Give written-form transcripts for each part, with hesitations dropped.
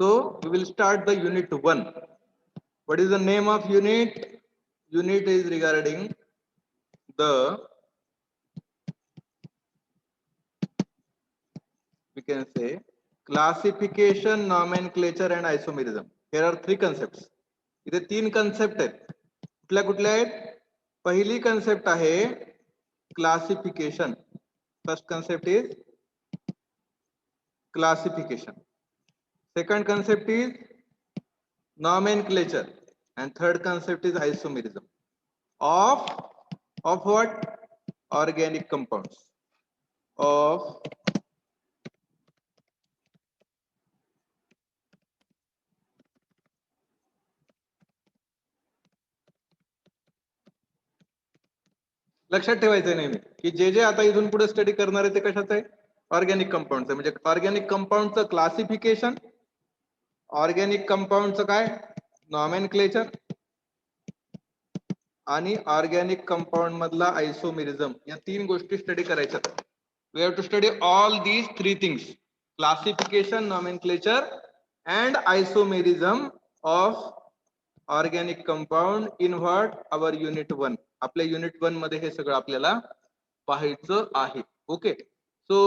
So we will start the unit 1. What is the name of unit? Unit is regarding the, we can say, classification, nomenclature and isomerism. Here are three concepts. इथे तीन concept आहेत. कुठल्या कुठल्या आहेत? पहिली concept आहे classification. First concept is classification. Second concept is nomenclature, and third concept is isomerism of what? Organic compounds. Of लक्षात ठेवायचं नेहमी की जे जे आता इथून पुढे स्टडी करणार आहे ते कशाचं आहे? ऑर्गॅनिक कंपाऊंडचं. म्हणजे ऑर्गॅनिक कंपाऊंडचं क्लासिफिकेशन, ऑर्गॅनिक कंपाऊंडचं काय? नॉमेनक्लेचर आणि ऑर्गॅनिक कंपाऊंड मधला आयसोमेरिझम. या तीन गोष्टी स्टडी करायच्या. We have to study all these three things: classification, nomenclature and isomerism of organic compound in what? Our unit 1. आपल्या युनिट 1 मध्ये हे सगळं आपल्याला पाहायचं आहे. Okay, so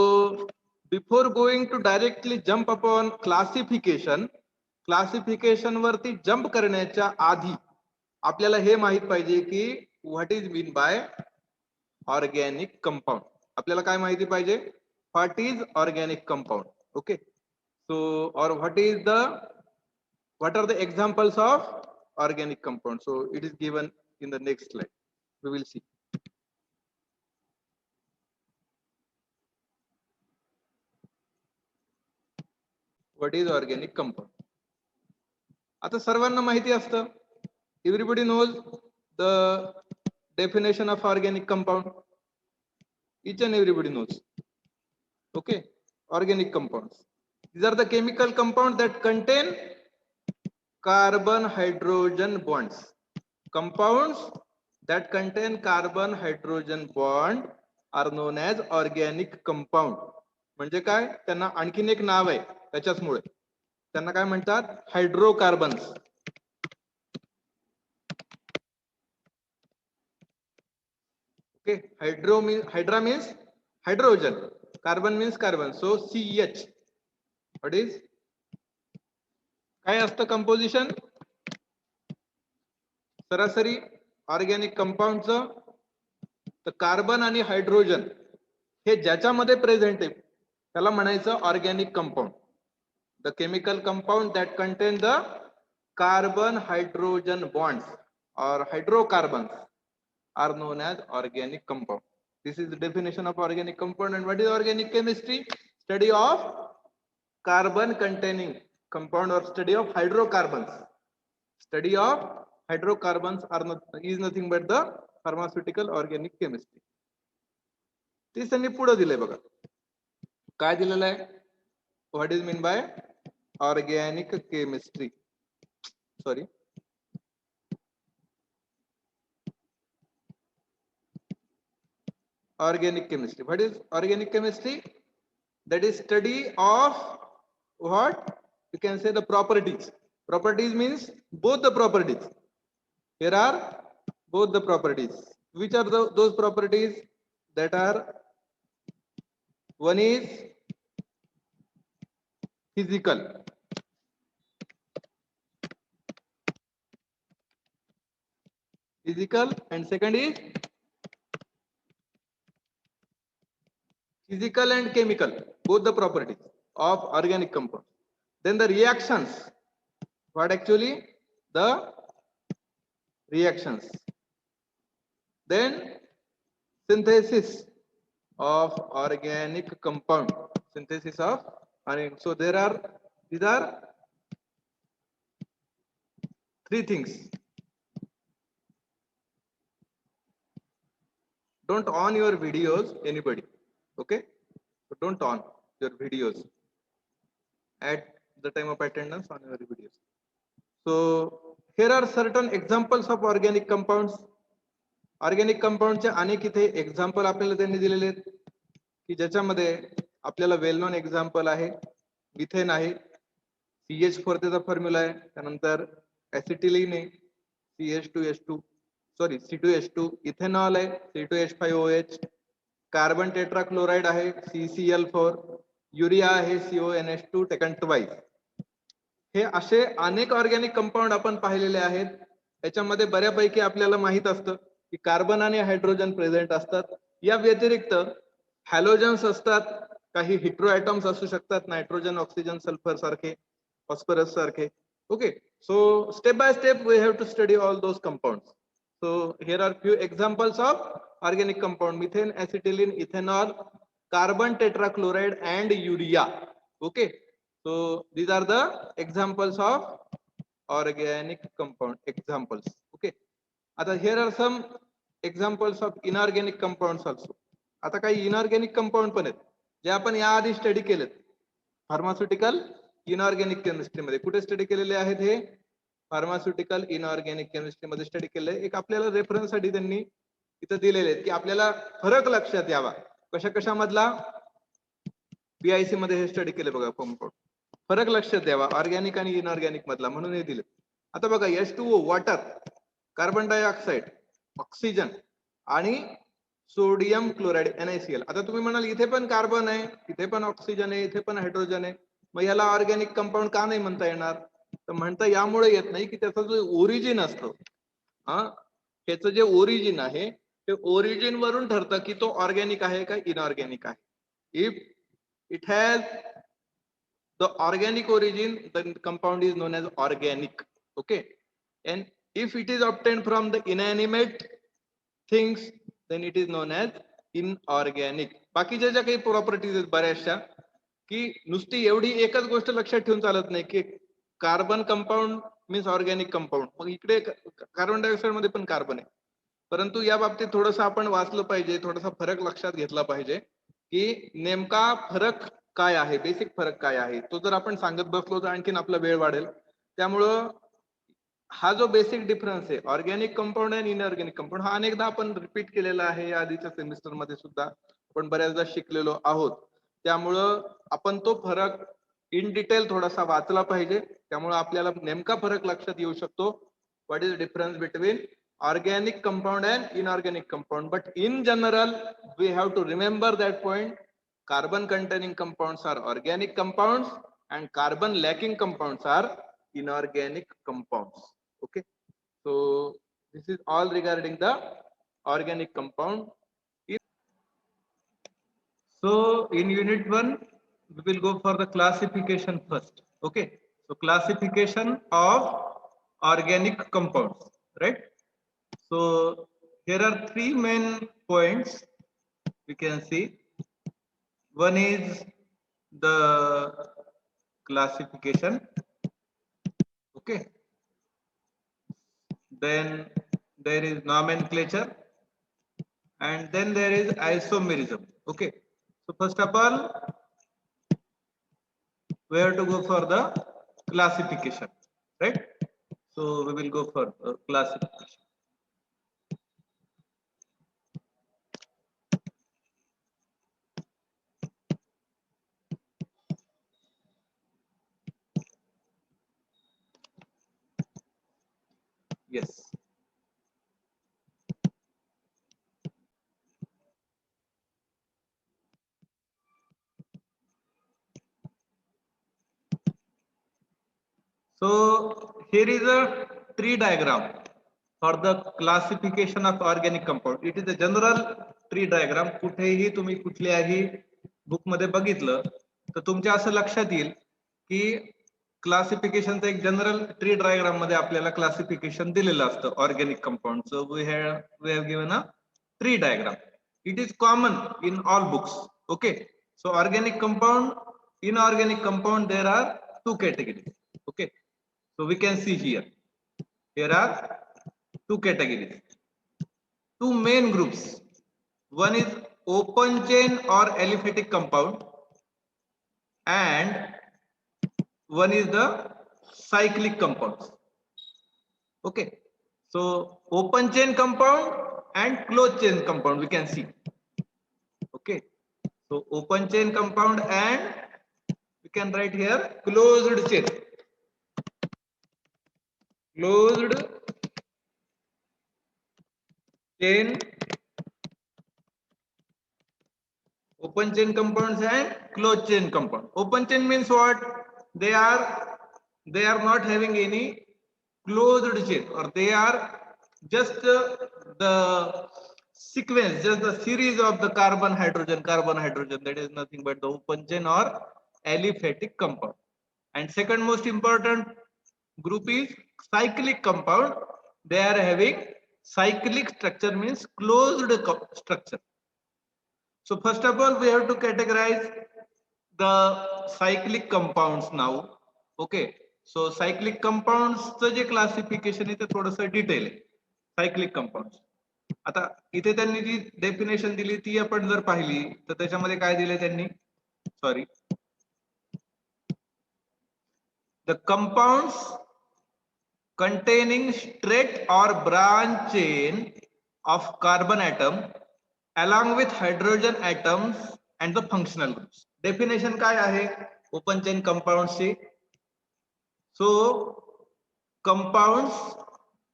before going to directly jump upon classification, classification वरती jump करण्याच्या आधी आपल्याला हे माहित पाहिजे की what is mean by organic compound. आपल्याला काय माहिती पाहिजे? What is organic compound. Okay, so or what is the, what are the examples of organic compounds? So it is given in the next slide. We will see. What is organic compound? आता सर्वांना माहिती असतं. Everybody knows the definition of organic compound. Each and everybody knows. Okay, organic compounds. These are the chemical compounds that contain carbon hydrogen bonds. Compounds that contain carbon hydrogen bond are known as organic compound. म्हणजे काय? त्यांना आणखीन एक नाव आहे त्याच्याचमुळे. त्यांना काय म्हणतात? Hydrocarbons. Okay, hydra means hydrogen, carbon means carbon, so CH. What is? काय असतं कंपोजिशन? सरासरी ऑर्गॅनिक कंपाऊंडचं तर कार्बन आणि हायड्रोजन हे ज्याच्यामध्ये प्रेझेंट आहे त्याला म्हणायचं organic compound. The chemical compound that contain the carbon hydrogen bonds और hydrocarbons are known as organic compound. This is the definition of organic compound. And what is organic chemistry? Study of carbon containing compound or study of hydrocarbons. Study of hydrocarbons is nothing but the pharmaceutical organic chemistry. ते त्यांनी पुढे दिलंय बघा. काय दिलेलं आहे? What is mean by organic chemistry? Sorry, organic chemistry. What is organic chemistry? That is study of what? You can say the properties. Properties means both the properties. Here are both the properties. Which are those properties? That are, one is physical. Physical, and second is physical and chemical, both the properties of organic compound. Then the reactions. What actually? The reactions. Then synthesis of organic compound. Synthesis of, so there are, these are three things. Don't on your videos, anybody. Okay, so don't on your videos at the time of attendance on your videos. So here are certain examples of organic compounds. Organic कंपाऊंडचे अनेक इथे example आपल्याला त्यांनी दिलेले आहेत की ज्याच्यामध्ये आपल्याला वेल नोन एक्झाम्पल आहे मिथेन आहे, CH4 त्याचा फॉर्म्युला आहे. त्यानंतर ऍसिटिलीन आहे, CH2H2 सॉरी C2H2, इथेनॉल आहे C2H5OH, कार्बन टेट्राक्लोराइड आहे CCl4, युरिया आहे CONH2 टेकन ट्वाइस. हे असे अनेक ऑर्गॅनिक कंपाऊंड आपण पाहिलेले आहेत. याच्यामध्ये बऱ्यापैकी आपल्याला माहित असतं की कार्बन आणि हायड्रोजन प्रेझेंट असतात. या व्यतिरिक्त हॅलोजन्स असतात, काही हेटेरोएटॉम्स असू शकतात, नायट्रोजन, ऑक्सिजन, सल्फर सारखे, फॉस्फरस सारखे. Okay, so step by step we have to study all those compounds. So here are few examples of organic compound: methane, acetylene, ethanol, carbon tetrachloride and urea. Okay, so these are the examples of organic compound examples. Okay, आता here are some examples of inorganic compounds also. आता काही inorganic compound पण आहेत जे आपण याआधी study केलेत pharmaceutical inorganic chemistry मध्ये. कुठे स्टडी केलेले आहेत हे? फार्मास्युटिकल इनऑर्गॅनिक केमिस्ट्री मध्ये स्टडी केले. एक आपल्याला रेफरन्स साठी त्यांनी इथं दिलेले आहेत की आपल्याला फरक लक्षात यावा. कशा कशामधला? PIC मध्ये हे स्टडी केले बघा कंपाऊंड. फरक लक्षात यावा ऑर्गॅनिक आणि इनऑर्गॅनिक मधला, म्हणून हे दिले. आता बघा H2O water, carbon dioxide, oxygen आणि सोडियम क्लोराइड NaCl. आता तुम्ही म्हणाल इथे पण कार्बन आहे, इथे पण ऑक्सिजन आहे, इथे पण हायड्रोजन आहे, मग याला ऑर्गॅनिक कंपाऊंड का नाही म्हणता येणार? तर म्हणता यामुळे येत नाही की त्याचं जे ओरिजिन असतं, त्याचं जे ओरिजिन आहे ते ओरिजिन वरून ठरतं की तो ऑर्गॅनिक आहे का इनऑर्गॅनिक आहे. If it has the organic origin, the compound is known as organic. Okay, and if it is obtained from the inanimate things, then it is known as inorganic. बाकीच्या ज्या काही प्रॉपर्टीज आहेत बऱ्याचशा, की नुसती एवढी एकच गोष्ट लक्षात ठेवून चालत नाही की carbon compound means organic compound, मग इकडे कार्बन डायऑक्साइड मध्ये पण कार्बन आहे. परंतु या बाबतीत थोडंसं आपण वाचलं पाहिजे, थोडासा फरक लक्षात घेतला पाहिजे की नेमका फरक काय आहे, बेसिक फरक काय आहे. तो जर आपण सांगत बसलो तर आणखीन आपला वेळ वाढेल. त्यामुळं हा जो बेसिक डिफरन्स आहे ऑर्गॅनिक कंपाऊंड आणि इनऑर्गॅनिक कंपाऊंड, हा अनेकदा आपण रिपीट केलेला आहे आधीच्या सेमिस्टर मध्ये सुद्धा आपण बऱ्याचदा शिकलेलो आहोत. त्यामुळं आपण तो फरक इन डिटेल थोडासा वाचला पाहिजे. त्यामुळे आपल्याला नेमका फरक लक्षात येऊ शकतो. What is difference between organic compound and inorganic compound, but in general we have to remember that point: carbon containing compounds are organic compounds and carbon lacking compounds are inorganic compounds. Okay, so this is all regarding the organic compound. So in unit 1 we will go for the classification first. Okay, so classification of organic compounds, right? So here are three main points we can see. One is the classification. Okay, then there is nomenclature, and then there is isomerism. Okay, so first of all we have to go for the classification, right? So we will go for classification. Yes. So here is a tree diagram for the classification of organic compound. It is a general tree diagram. कुठेही तुम्ही कुठल्याही book मध्ये बघितलं तर तुमच्या असं लक्षात येईल की क्लासिफिकेशनचं एक जनरल ट्री डायग्राम मध्ये आपल्याला क्लासिफिकेशन दिलेलं असतं organic compound. So we have given a tree diagram. It is common in all books. Okay, so organic compound, inorganic compound, there are two categories. Okay, so we can see here are two categories, two main groups. One is open chain or aliphatic compound and one is the cyclic compounds. Okay, so open chain compound and closed chain compound we can see. Okay, so open chain compound and we can write here closed chain. closed chain, open chain compounds and closed chain compound. Open chain means what? They are not having any closed chain, or they are just the sequence, just the series of the carbon hydrogen. That is nothing but the open chain or aliphatic compound. And second most important group is cyclic compound. They are having cyclic structure, means closed structure. So first of all, we have to categorize the cyclic compounds now. Okay, so cyclic compounds चे classification इथे थोडंसं detail आहे. Cyclic compounds, आता इथे त्यांनी जी definition दिली ती आपण जर पाहिली तर त्याच्यामध्ये काय दिले त्यांनी, sorry, the compounds containing straight or branch chain of carbon atom along with hydrogen atoms and the functional groups. Definition काय आहे open chain compounds ची? So compounds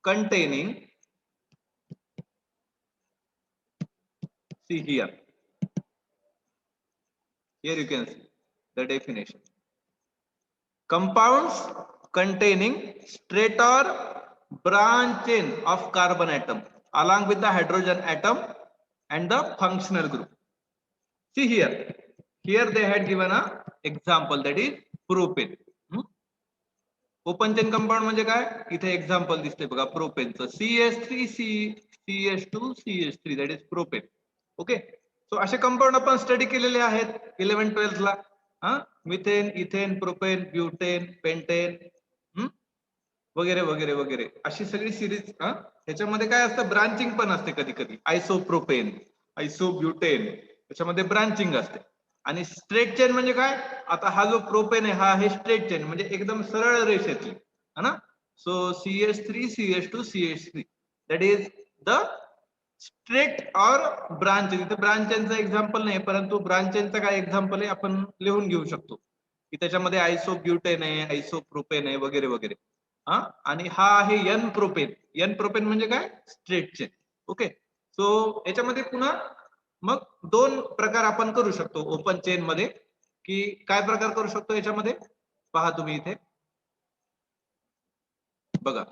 containing, see here you can see the definition. Compounds containing straight or branch chain of carbon atom along with the hydrogen atom and the functional group. See here they had given a example, that is propane. Open chain compound म्हणजे काय, इथे example दिसते बघा प्रोपेनचं, CH3CH2CH3, that is propane. Okay, so असे compound आपण study केलेले आहेत 11-12 ला. Methane, ethane, propane, butane, pentane वगैरे वगैरे वगैरे, अशी सगळी सिरीज. त्याच्यामध्ये काय असतं, ब्रांचिंग पण असते कधी कधी. आयसोप्रोपेन, आयसोब्युटेन, त्याच्यामध्ये ब्रांचिंग असते. आणि स्ट्रेट चेन म्हणजे काय, आता हा जो प्रोपेन आहे हा आहे स्ट्रेट चेन, म्हणजे एकदम सरळ रेषेतली, है ना. सो CH3CH2CH3, that is the straight और ब्रांच. इथे ब्रांच चेनचं एक्झाम्पल नाही, परंतु ब्रांच चेनचं काय एक्झाम्पल आहे आपण लिहून घेऊ शकतो की त्याच्यामध्ये आयसोब्युटेन आहे, आयसोप्रोपेन आहे वगैरे वगैरे. आणि हा आहे एन प्रोपेन. एन प्रोपेन म्हणजे काय, स्ट्रेट चेन. ओके, सो याच्यामध्ये पुन्हा मग दोन प्रकार आपण करू शकतो ओपन चेन मध्ये. की काय प्रकार करू शकतो याच्यामध्ये, पहा तुम्ही इथे बघा,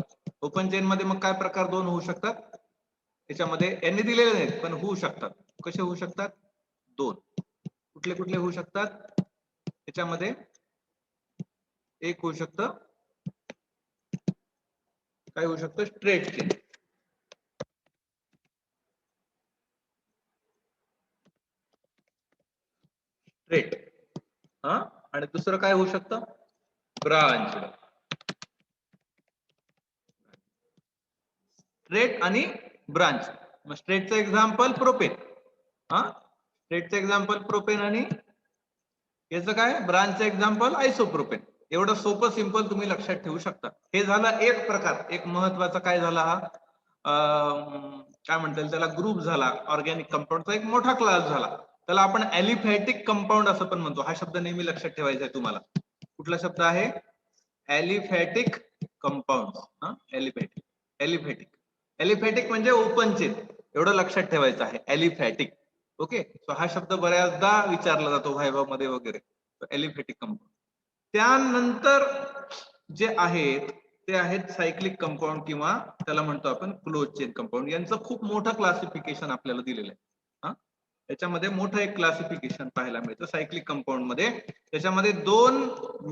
ओपन चेन मध्ये मग काय प्रकार दोन होऊ शकतात. याच्यामध्ये यांनी दिलेले नाहीत पण होऊ शकतात. कसे होऊ शकतात, दोन. कुठले कुठले होऊ शकतात याच्यामध्ये, एक होऊ शकतं, काय होऊ शकतं, स्ट्रेट चेन. स्ट्रेट, आणि दुसरं काय होऊ शकतं, ब्रांच. स्ट्रेट आणि ब्रांच. मग स्ट्रेटचं एक्झाम्पल प्रोपेन, स्ट्रेटचं एक्झाम्पल प्रोपेन, आणि याचं काय, ब्रांचचं एक्झाम्पल आयसोप्रोपेन. एवढं सोपं सिंपल तुम्ही लक्षात ठेवू शकता. हे झाला एक प्रकार, एक महत्वाचा काय झाला हा, काय म्हणता येईल त्याला, ग्रुप झाला. ऑर्गॅनिक कंपाऊंडचा एक मोठा क्लास झाला. त्याला आपण ॲलिफॅटिक कंपाऊंड असं पण म्हणतो. हा शब्द नेहमी लक्षात ठेवायचा आहे तुम्हाला. कुठला शब्द आहे, aliphatic compound. Aliphatic, aliphatic, aliphatic म्हणजे ओपन चेन, एवढं लक्षात ठेवायचं आहे, ॲलिफॅटिक. ओके, सो हा शब्द बऱ्याचदा विचारला जातो व्हायवा मध्ये वगैरे, ॲलिफॅटिक कंपाऊंड. त्यानंतर जे आहेत ते आहेत सायक्लिक कंपाऊंड, किंवा त्याला म्हणतो आपण क्लोज चेन कंपाऊंड. यांचं खूप मोठं क्लासिफिकेशन आपल्याला दिलेलं आहे. याच्यामध्ये मोठं एक क्लासिफिकेशन पाहायला मिळतं सायक्लिक कंपाऊंड मध्ये. त्याच्यामध्ये दोन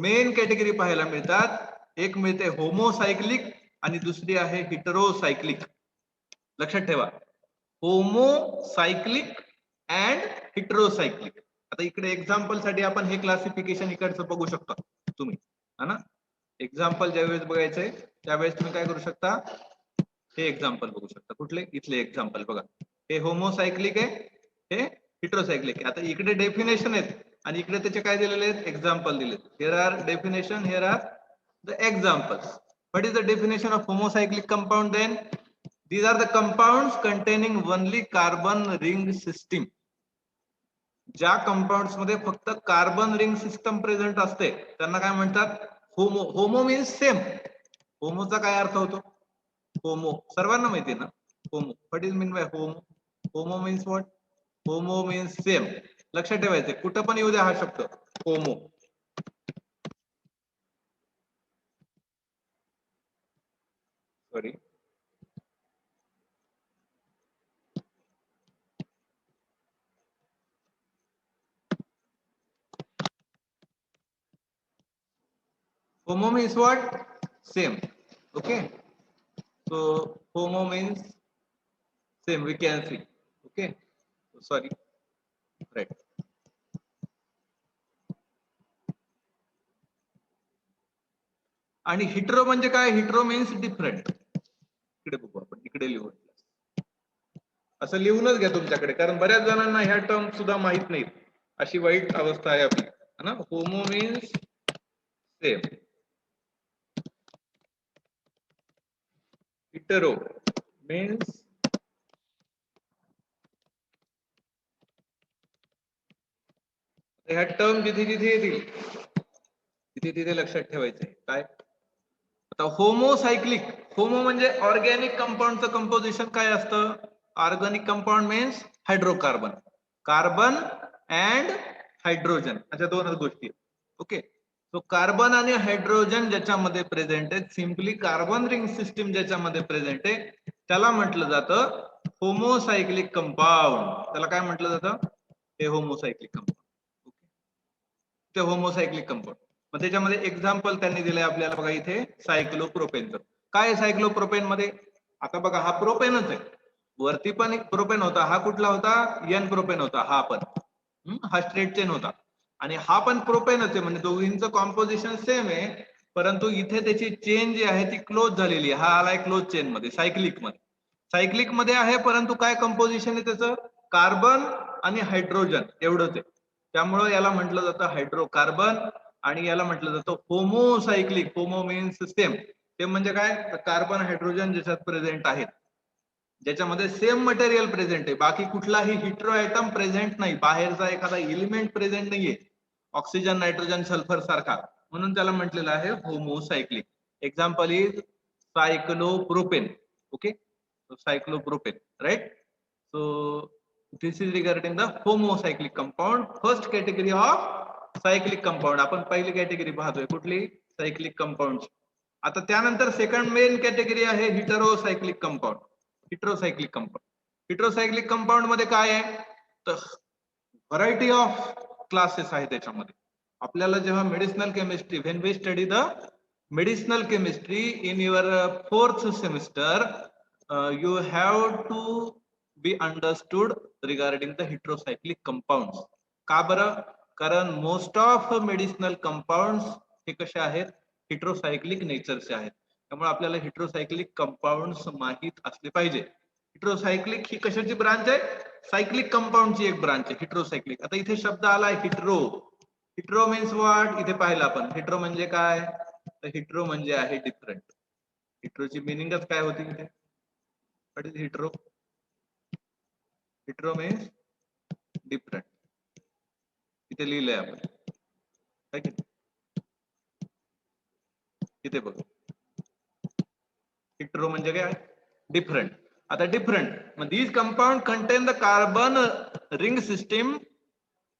मेन कॅटेगरी पाहायला मिळतात. एक मिळते होमोसायक्लिक आणि दुसरी आहे हिटरोसायक्लिक. लक्षात ठेवा, होमोसायक्लिक अँड हिटरोसायक्लिक. आता इकडे एक्झाम्पल साठी आपण हे क्लासिफिकेशन इकडचं बघू शकता तुम्ही, है ना. एक्झाम्पल ज्यावेळेस बघायचंय त्यावेळेस तुम्ही काय करू शकता, हे एक्झाम्पल बघू शकता. कुठले, इथले एक्झाम्पल बघा. हे होमोसायक्लिक आहे, हे हिटरोसायक्लिक आहे. आता इकडे डेफिनेशन आहेत आणि इकडे त्याचे काय दिलेले आहेत, एक्झाम्पल दिलेत. Here are definition, here are the examples. What is the definition of homocyclic compound then? These are the compounds containing only carbon ring system. ज्या कंपाऊंड्स मध्ये फक्त कार्बन रिंग सिस्टम प्रेझेंट असते त्यांना काय म्हणतात, होमो. Homo means same. होमोचा काय अर्थ होतो? होमो सर्वांना माहिती आहे ना homo. What is mean by homo? Homo means what? Homo means same. लक्षात ठेवायचं कुठं पण येऊ द्या हा शब्द homo. Sorry homo means what? Same. Okay, so homo means same, we can see. Okay, sorry, right. आणि हिट्रो म्हणजे काय? Hetero means different. इकडे बघू आपण, इकडे लिहू. असं लिहूनच घ्या तुमच्याकडे, कारण बऱ्याच जणांना ह्या टर्म सुद्धा माहित नाहीत. अशी वाईट अवस्था आहे आपली है ना. Homo means same. Hetero means ह्या टर्म जिथे जिथे येतील तिथे तिथे लक्षात ठेवायचंय काय. आता होमोसायक्लिक, होमो म्हणजे ऑर्गॅनिक कंपाऊंडचं कंपोजिशन काय असतं? Organic compound means hydrocarbon, carbon and hydrogen, अशा दोनच गोष्टी. ओके, सो कार्बन आणि हायड्रोजन ज्याच्यामध्ये प्रेझेंट आहे, सिम्पली कार्बन रिंग सिस्टीम ज्याच्यामध्ये प्रेझेंट आहे, त्याला म्हटलं जातं होमोसायक्लिक कंपाऊंड. त्याला काय म्हटलं जातं? हे होमोसायक्लिक कंपाऊंड. ते होमोसायक्लिक कंपाऊंड. मग त्याच्यामध्ये एक्झाम्पल त्यांनी दिलंय आपल्याला बघा इथे, सायक्लोप्रोपेनचं. काय आहे सायक्लोप्रोपेन मध्ये? आता बघा हा प्रोपेनच आहे, वरती पण एक प्रोपेन होता, हा कुठला होता? एन प्रोपेन होता. हा पण हा स्ट्रेट चेन होता, आणि हा पण प्रोपेनच आहे, म्हणजे दोघींचं कॉम्पोजिशन सेम आहे, परंतु इथे त्याची चेन जी आहे ती क्लोज झालेली आहे. हा आलाय क्लोज चेन मध्ये, सायक्लिक मध्ये. सायक्लिक मध्ये आहे, परंतु काय कंपोजिशन आहे त्याचं? कार्बन आणि हायड्रोजन एवढंच आहे. त्यामुळे याला म्हटलं जातं हायड्रोकार्बन, आणि याला म्हटलं जातं homocyclic. Homo means same. Same म्हणजे काय? कार्बन हायड्रोजन ज्याच्यात प्रेझेंट आहेत, ज्याच्यामध्ये सेम मटेरियल प्रेझेंट आहे, बाकी कुठलाही हिट्रो आयटम प्रेझेंट नाही, बाहेरचा एखादा एलिमेंट प्रेझेंट नाहीये, ऑक्सिजन नायट्रोजन सल्फर सारखा, म्हणून त्याला म्हटलेलं आहे homocyclic. Example is cyclopropane. Okay, cyclopropane, right. So this is regarding the homocyclic compound. First category of cyclic compound. आपण पहिली कॅटेगरी पाहतोय कुठली? Cyclic compound. आता त्यानंतर सेकंड मेन कॅटेगरी आहे हिटेरोसायक्लिक कंपाऊंड. हिटेरोसायक्लिक कंपाऊंड, हिटेरोसायक्लिक कंपाऊंड मध्ये काय आहे? तर व्हरायटी ऑफ क्लासेस आहे त्याच्यामध्ये. आपल्याला जेव्हा medicinal chemistry, when we study the medicinal chemistry in your 4th semester, you have to be understood regarding the heterocyclic compounds. का बरं? कारण मोस्ट ऑफ मेडिसिनल कंपाऊंड्स हे कसे आहेत? हिटेरोसायक्लिक नेचरचे आहेत. त्यामुळे आपल्याला हिटेरोसायक्लिक कंपाऊंड्स माहित असले पाहिजे. हिटेरोसायक्लिक ही कशाची ब्रांच आहे? सायक्लिक कंपाऊंडची एक ब्रांच आहे हिटेरोसायक्लिक. आता इथे शब्द आलाय हिट्रो. Hetero means what? इथे पाहिलं आपण, हिट्रो म्हणजे काय? तर हिट्रो म्हणजे आहे डिफरंट. हिट्रोची मिनिंगच काय होती इथे? What is hetero? Hetero means different. इथे लिहिलंय आपण, इथे बघ, हिट्रो म्हणजे काय? डिफरंट. आता different, mug these compound contain the carbon ring system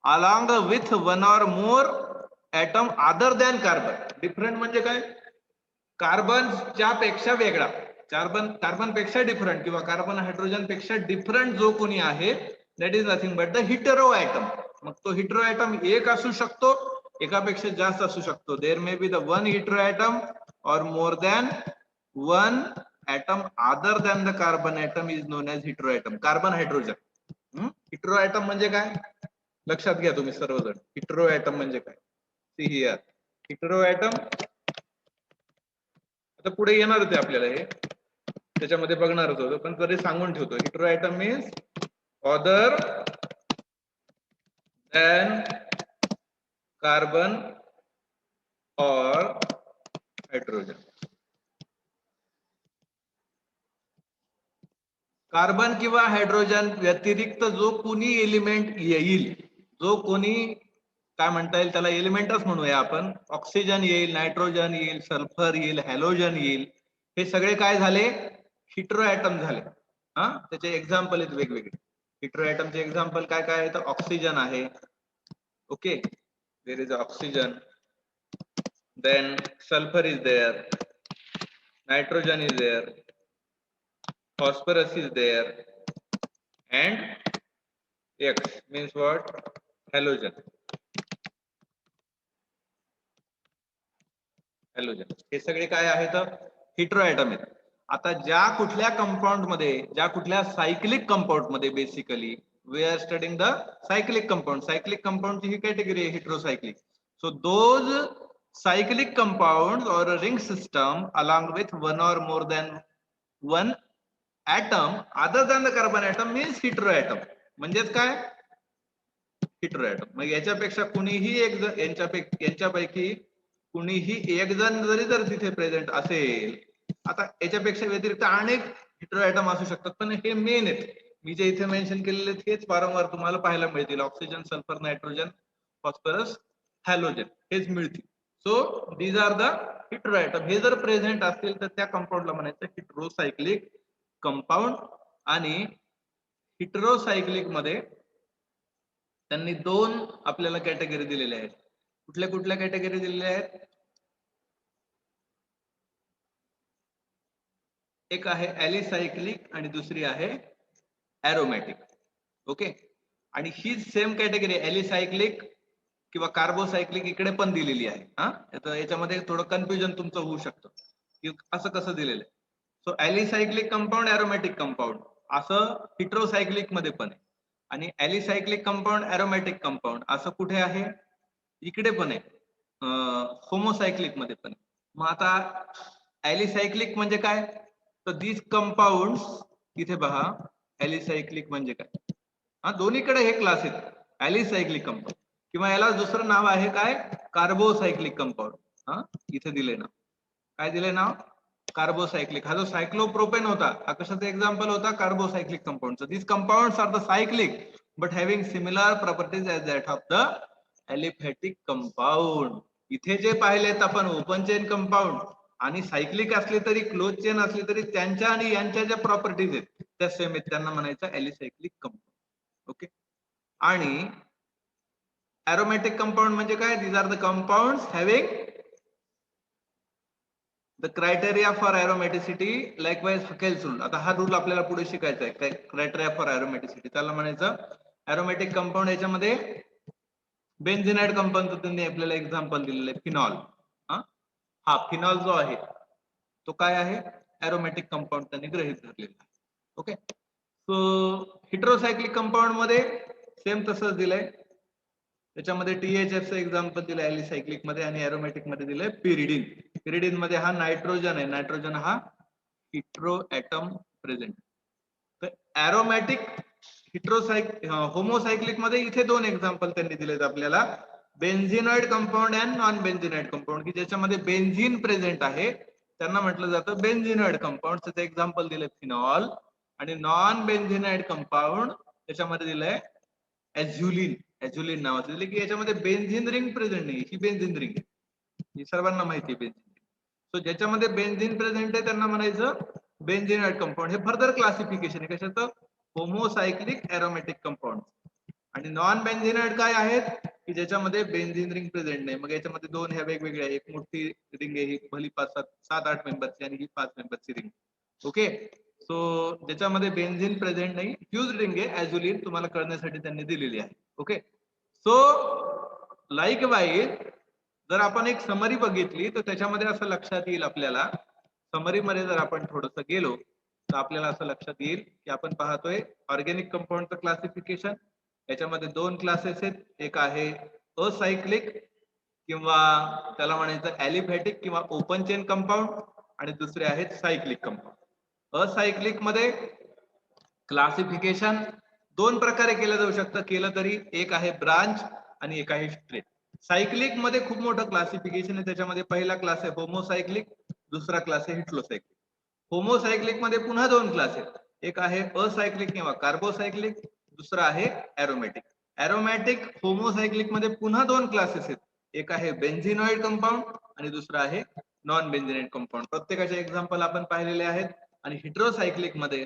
along with one or more atom other than carbon. Different म्हणजे काय? कार्बनच्या पेक्षा वेगळा, कार्बन पेक्षा डिफरंट, किंवा कार्बन हायड्रोजन पेक्षा डिफरंट जो कोणी आहे, that is nothing but the hetero atom. मग तो हिटेरो ॲटम एक असू शकतो, एकापेक्षा जास्त असू शकतो. There may be the one hetero atom or more than one atom other than the carbon atom is known as hetero atom. Carbon hydrogen. Hetero atom म्हणजे काय? लक्षात घ्या तुम्ही सर्वजण, हिटेरो ॲटम म्हणजे काय? सी हियर, हिटेरो ॲटम आता पुढे येणार होते आपल्याला, हे त्याच्यामध्ये बघणारच होतं, पण तरी सांगून ठेवतो. Hetero atom means other than carbon or hydrogen. Carbon किंवा हायड्रोजन व्यतिरिक्त जो कोणी एलिमेंट येईल, जो कोणी काय म्हणता येईल त्याला, एलिमेंटच म्हणूया आपण. ऑक्सिजन येईल, नायट्रोजन येईल, सल्फर येईल, हॅलोजन येईल. हे सगळे काय झाले, हिट्रो ऍटम झाले. हा, त्याचे एक्झाम्पल आहेत वेगवेगळे. हिट्रो ऍटमचे एक्झाम्पल काय काय आहे, तर ऑक्सिजन आहे. Okay, there is oxygen, then sulphur is there, nitrogen is there, phosphorus is there, and X means what, halogen. Halogen हे सगळे काय आहेत, हिट्रो ऍटम आहेत. आता ज्या कुठल्या कंपाऊंड मध्ये, ज्या कुठल्या सायक्लिक कंपाऊंड मध्ये, basically we are studying the cyclic compound. Cyclic compound ची ही कॅटेगरी आहे heterocyclic. So those cyclic compounds or a ring system along with one or more than one atom other than the carbon atom means heteroatom. म्हणजेच काय, heteroatom. मग याच्यापेक्षा कुणीही एक यांच्यापैकी कुणीही एक जण जर तिथे प्रेझेंट असेल, आता याच्यापेक्षा व्यतिरिक्त अनेक हेटेरोएटम असू शकतात, पण हे मेन आहेत. मी जे इथे मेन्शन केलेले हेच वारंवार तुम्हाला पाहायला मिळतील. Oxygen, sulphur, nitrogen, phosphorus, halogen हेच मिळतील. So these are the heteroatom. हे जर प्रेझेंट असतील तर त्या कंपाऊंडला म्हणायचं हेटेरोसायक्लिक कंपाऊंड. आणि हेटेरोसायक्लिक मध्ये त्यांनी दोन आपल्याला कॅटेगरी दिलेल्या आहेत. कुठल्या कुठल्या कॅटेगरी दिलेल्या आहेत, एक आहे ॲलिसायक्लिक आणि दुसरी आहे ॲरोमॅटिक. ओके, आणि ही सेम कॅटेगरी ॲलिसायक्लिक किंवा कार्बोसायक्लिक इकडे पण दिलेली आहे. हा, याच्यामध्ये थोडं कन्फ्युजन तुमचं होऊ शकतं की असं कसं दिलेलं आहे. सो ॲलिसायक्लिक कंपाऊंड, ॲरोमॅटिक कंपाऊंड असं हिट्रोसायक्लिक मध्ये पण आहे. आणि ॲलिसायक्लिक कंपाऊंड, ॲरोमॅटिक कंपाऊंड असं कुठे आहे, इकडे पण आहे, होमोसायक्लिक मध्ये पण आहे. मग आता ॲलिसायक्लिक म्हणजे काय, तर दीज कंपाऊंड इथे पहा, ॲलिसायक्लिक म्हणजे काय, हा दोन्हीकडे हे क्लास आहेत. ॲलिसायक्लिक कंपाऊंड किंवा याला दुसरं नाव आहे काय, कार्बोसायक्लिक कंपाऊंड. हा, इथे दिले नाव, काय दिले नाव, कार्बोसायक्लिक. हा जो सायक्लोप्रोपेन होता, हा कशाचा एक्झाम्पल होता, कार्बोसायक्लिक कंपाऊंडचा. These compounds are the cyclic but having similar properties as that of the aliphatic compound. इथे जे पाहिलेत आपण ओपन चेन कंपाऊंड आणि सायक्लिक असले तरी, क्लोज चेन असले तरी, त्यांच्या आणि यांच्या ज्या प्रॉपर्टीज आहेत त्या सेम आहेत, त्यांना म्हणायचं ॲलिसायक्लिक कंपाऊंड. ओके, आणि ॲरोमॅटिक कंपाऊंड म्हणजे काय, these are the compounds having the criteria for aromaticity likewise Huckel's rule. आता हा रूल आपल्याला पुढे शिकायचा आहे, क्रायटेरिया फॉर ॲरोमॅटिसिटी, त्याला म्हणायचं ॲरोमॅटिक कंपाऊंड. याच्यामध्ये बेन्झिनाइड कंपाऊंडचं त्यांनी आपल्याला एक्झाम्पल दिलेलं आहे, फिनॉल. हा फिनॉल जो आहे तो काय आहे, ॲरोमॅटिक कंपाऊंड त्यांनी गृहीत धरलेला आहे. ओके, सो हिट्रोसायक्लिक कंपाऊंड मध्ये सेम तसंच दिलंय. त्याच्यामध्ये THF एक्झाम्पल दिलंय ॲलिसायक्लिक मध्ये, आणि ॲरोमॅटिक मध्ये दिलंय पिरिडिन. पिरिडिन मध्ये हा नायट्रोजन आहे, नायट्रोजन हा हिट्रो ऍटम प्रेझेंट. तर ॲरोमॅटिक होमोसायक्लिक मध्ये इथे दोन एक्झाम्पल त्यांनी दिलेत आपल्याला, बेन्झिनॉइड कंपाऊंड अँड नॉन बेन्झिनॉइड कंपाऊंड, की ज्याच्यामध्ये बेन्झिन प्रेझेंट आहे त्यांना म्हटलं जातं बेन्झिनॉइड कंपाऊंड. त्याचं एक्झाम्पल दिलंय फिनॉल. आणि नॉन बेन्झिनॉइड कंपाऊंड त्याच्यामध्ये दिलंय ॲझ्युलिन. ॲझ्युलिन नावाचं दिले, की याच्यामध्ये बेन्झिन रिंग प्रेझेंट नाही, ही बेन्झिन रिंग आहे, ही सर्वांना माहिती आहे बेन्झिन. सो ज्याच्यामध्ये बेन्झिन प्रेझेंट आहे त्यांना म्हणायचं बेन्झिनॉइड कंपाऊंड. हे फर्दर क्लासिफिकेशन आहे कशाचं, होमोसायक्लिक ॲरोमॅटिक कंपाऊंड. आणि नॉन बेन्झिनॉइड काय आहेत, की ज्याच्यामध्ये बेन्झिन रिंग प्रेझेंट नाही. मग याच्यामध्ये दोन ह्या वेगवेगळ्या, एक मोठी रिंग आहे ही भली 7-8 मेंबरची, आणि ही 5 मेंबरची रिंग. ओके, सो ज्याच्यामध्ये बेन्झिन प्रेझेंट नाही, ह्यूज रिंग आहे ॲझ्युलिन, तुम्हाला कळण्यासाठी त्यांनी दिलेली आहे. ओके, सो लाईक वाईज जर आपण एक समरी बघितली तर त्याच्यामध्ये असं लक्षात येईल आपल्याला, समरी मध्ये जर आपण थोडंसं गेलो तर आपल्याला असं लक्षात येईल की आपण पाहतोय ऑर्गॅनिक कंपाऊंडचं क्लासिफिकेशन. याच्यामध्ये दोन क्लासेस आहेत, एक आहे असायक्लिक किंवा त्याला म्हणायचं ॲलिफॅटिक किंवा ओपन चेन कंपाऊंड, आणि दुसरे आहेत सायक्लिक कंपाऊंड. असायक्लिक मध्ये क्लासिफिकेशन दोन प्रकारे केलं जाऊ शकतं, केलं तरी, एक आहे ब्रांच आणि एक आहे स्ट्रेट. सायक्लिक मध्ये खूप मोठं क्लासिफिकेशन आहे. त्याच्यामध्ये पहिला क्लास आहे होमोसायक्लिक, दुसरा क्लास आहे हिट्रोसायक्लिक. होमोसायक्लिक मध्ये पुन्हा दोन क्लास आहेत, एक आहे असायक्लिक किंवा कार्बोसायक्लिक, दुसरा आहे ॲरोमॅटिक. एरोमॅटिक होमोसायक्लिक मध्ये पुन्हा दोन क्लासेस आहेत. एक आहे बेन्झिनॉइड कंपाऊंड आणि दुसरा आहे नॉन बेन्झिनॉइड कंपाऊंड. प्रत्येकाचे एक्झाम्पल आपण पाहिलेले आहेत. आणि हेटेरोसायक्लिक मध्ये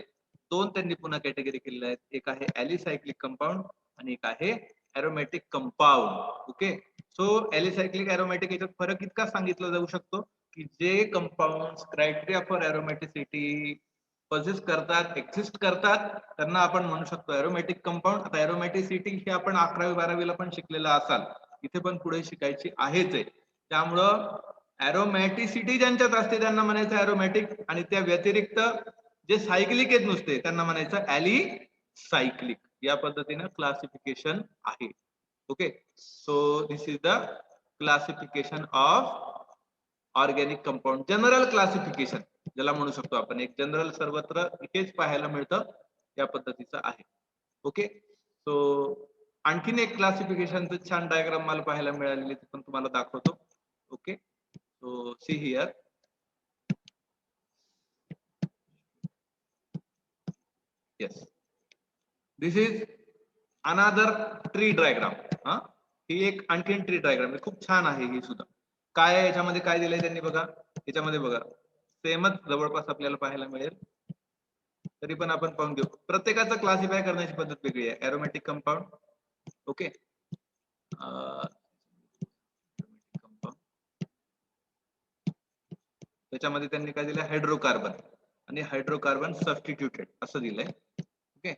दोन त्यांनी पुन्हा कॅटेगरी केलेल्या आहेत. एक आहे ॲलिसायक्लिक कंपाऊंड आणि एक आहे एरोमॅटिक कंपाऊंड. ओके, सो ॲलिसायक्लिक एरोमॅटिक याच्यात फरक इतका सांगितला जाऊ शकतो की जे कंपाऊंड क्रायटेरिया फॉर एरोमॅटिसिटी पॉझिस करतात, एक्झिस्ट करतात, त्यांना आपण म्हणू शकतो एरोमॅटिक कंपाऊंड. आता एरोमॅटिसिटी हे आपण 11वी 12वीला पण शिकलेलं असाल, इथे पण पुढे शिकायची आहेच आहे. त्यामुळं एरोमॅटिसिटी ज्यांच्यात असते त्यांना म्हणायचं एरोमॅटिक, आणि त्या व्यतिरिक्त जे सायक्लिक आहेत नुसते त्यांना म्हणायचं ॲलिसायक्लिक. या पद्धतीने क्लासिफिकेशन आहे. Okay, so this is the classification of organic compound, general classification ज्याला म्हणू शकतो आपण. एक जनरल सर्वत्र हेच पाहायला मिळतं, या पद्धतीचं आहे. ओके, सो आणखीन एक क्लासिफिकेशनचं छान डायग्राम मला पाहायला मिळालेली, ते पण तुम्हाला दाखवतो. Okay, so see here. Yes, this is another tree diagram. ही एक आणखीन ट्री डायग्राम आहे, खूप छान आहे ही सुद्धा. काय आहे याच्यामध्ये, काय दिलंय त्यांनी बघा. याच्यामध्ये बघा सेमच जवळपास आपल्याला पाहायला मिळेल, तरी पण आपण पाहून घेऊ. प्रत्येकाचं क्लासिफाय करण्याची पद्धत वेगळी आहे. एरोमॅटिक कंपाऊंड, ओके, त्याच्यामध्ये त्यांनी काय दिलं, हायड्रोकार्बन आणि हायड्रोकार्बन सबस्टिट्यूटेड असं दिलंय. ओके,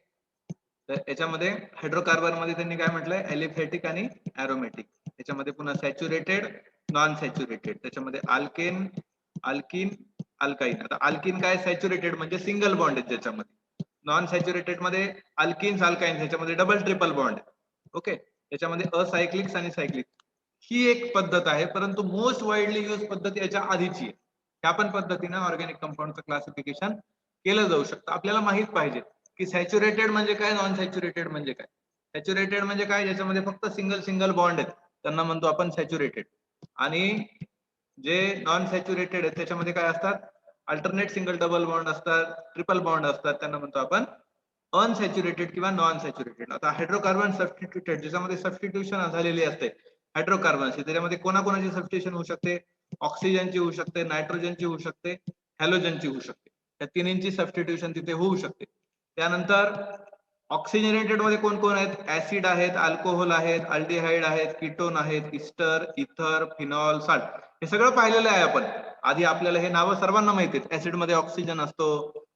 तर याच्यामध्ये हायड्रोकार्बन मध्ये त्यांनी काय म्हटलंय, ॲलिफॅटिक आणि एरोमॅटिक. याच्यामध्ये पुन्हा सॅच्युरेटेड, नॉन सॅच्युरेटेड, त्याच्यामध्ये अल्केन, अल्किन, अल्काईन. आता अल्किन काय, सॅच्युरेटेड म्हणजे सिंगल बॉन्ड आहे त्याच्यामध्ये. नॉन सॅच्युरेटेड मध्ये अल्किन्स, अल्काईन ह्याच्यामध्ये डबल ट्रिपल बॉन्ड आहे. ओके, याच्यामध्ये असायक्लिक्स आणि सायक्लिक. ही एक पद्धत आहे, परंतु मोस्ट वाईडली यूज पद्धत याच्या आधीची आहे. ह्या पण पद्धतीने ऑर्गॅनिक कंपाऊंडचं क्लासिफिकेशन केलं जाऊ शकतं. आपल्याला माहित पाहिजे की सॅच्युरेटेड म्हणजे काय, नॉन सॅच्युरेटेड म्हणजे काय. सॅच्युरेटेड म्हणजे काय, ज्याच्यामध्ये फक्त सिंगल बॉन्ड आहेत त्यांना म्हणतो आपण सॅच्युरेटेड. आणि जे नॉन सॅच्युरेटेड आहेत त्याच्यामध्ये काय असतात, अल्टरनेट सिंगल डबल बॉन्ड असतात, ट्रिपल बॉन्ड असतात, त्यांना म्हणतो आपण अनसॅच्युरेटेड किंवा नॉन सॅच्युरेटेड. आता हायड्रोकार्बन सबस्टिट्यूटेड, ज्याच्यामध्ये सबस्टिट्यूशन झालेली असते हायड्रोकार्बनची, त्याच्यामध्ये कोणाकोणाची सबस्टिट्यूशन होऊ शकते, ऑक्सिजनची होऊ शकते, नायट्रोजनची होऊ शकते, हॅलोजनची होऊ शकते. या तिन्हींची सबस्टिट्यूशन तिथे होऊ शकते. त्यानंतर ऑक्सिजनेटेड मध्ये कोण कोण आहेत, ऍसिड आहेत, अल्कोहोल आहेत, अल्डिहाइड आहेत, कीटोन आहेत, इस्टर, इथर, फिनॉल, साल्ट. हे सगळं पाहिलेलं आहे आपण आधी. आपल्याला हे नावं सर्वांना माहिती आहेत. ऍसिड मध्ये ऑक्सिजन असतो,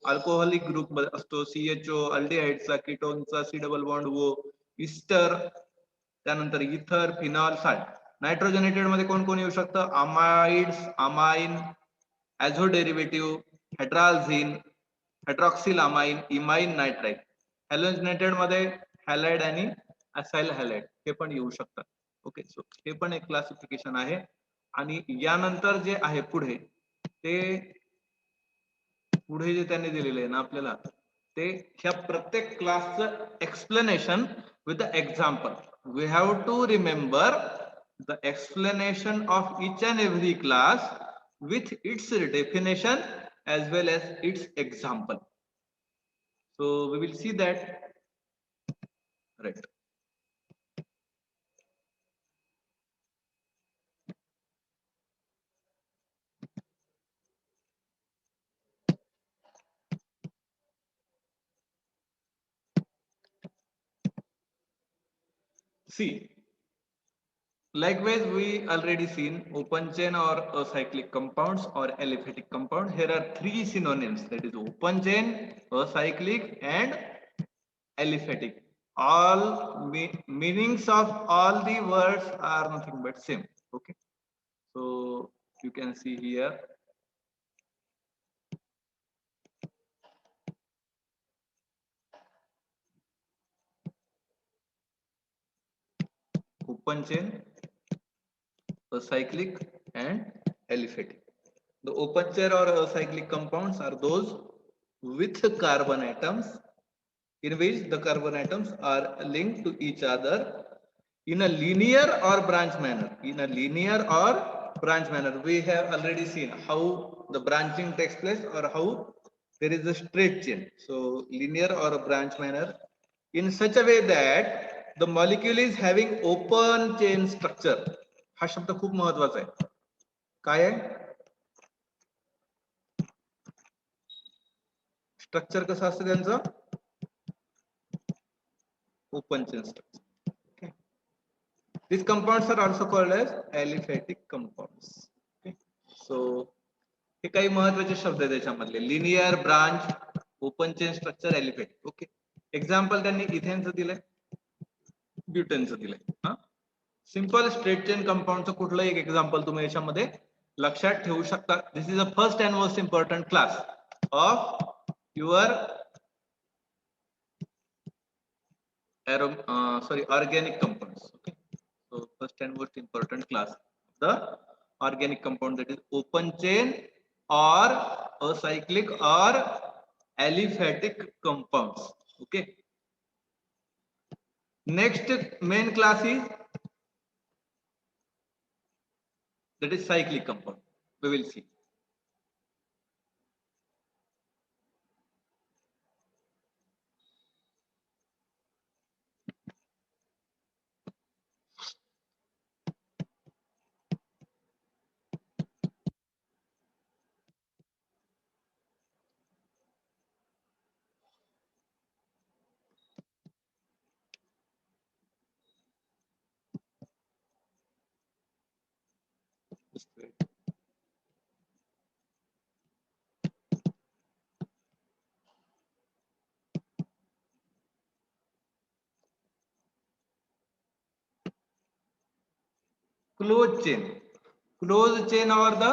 अल्कोहोलिक ग्रुप असतो CHO, अल्डिहाइडचा, कीटोनचा C double bond O, ester, त्यानंतर इथर, फिनॉल, साल्ट. नायट्रोजनेटेड मध्ये कोण कोण येऊ शकतं, amides, amine, azo derivative, hydrazine, hydroxyl amine, imine nitride. Halogenated मध्ये हॅलाइड आणि असाइल हॅलाइड हे पण येऊ शकतात. ओके, सो हे पण एक क्लासिफिकेशन आहे. आणि यानंतर जे आहे पुढे, ते पुढे जे त्यांनी दिलेले आहे ना आपल्याला, ते ह्या प्रत्येक क्लासचं explanation with the example. We have to remember the explanation of each and every class with its definition as well as its example. So we will see that, right. See, likewise we already seen open chain or acyclic compounds or aliphatic compound. Here are three synonyms, that is open chain, acyclic and aliphatic. All meanings of all the words are nothing but same. Okay, so you can see here, open chain, acyclic and aliphatic. The open chain or acyclic compounds are those with carbon atoms in which the carbon atoms are linked to each other in a linear or branch manner. In a linear or branch manner, we have already seen how the branching takes place or how there is a straight chain. So linear or a branch manner in such a way that the molecule is having open chain structure. हा शब्द खूप महत्वाचा आहे. काय आहे? Structure कसं असतं त्यांचं? Open chain structure. These compounds are also called as aliphatic compounds. Okay. So हे काही महत्वाचे शब्द आहेत त्याच्यामधले. Linear, branch, open chain structure, aliphatic. Okay. Example त्यांनी इथेनचं दिलंय, ब्युटेनचं दिलंय. हा, सिंपल स्ट्रेट चेन कंपाऊंडचं कुठलं एक एक्झाम्पल तुम्ही याच्यामध्ये लक्षात ठेवू शकता. This is a first and most important class of your organic compounds. Okay. So first and most important class, the organic compound, that is open chain or acyclic or aliphatic compounds. Okay. Next main class is that is cyclic compound. We will see. Closed chain or the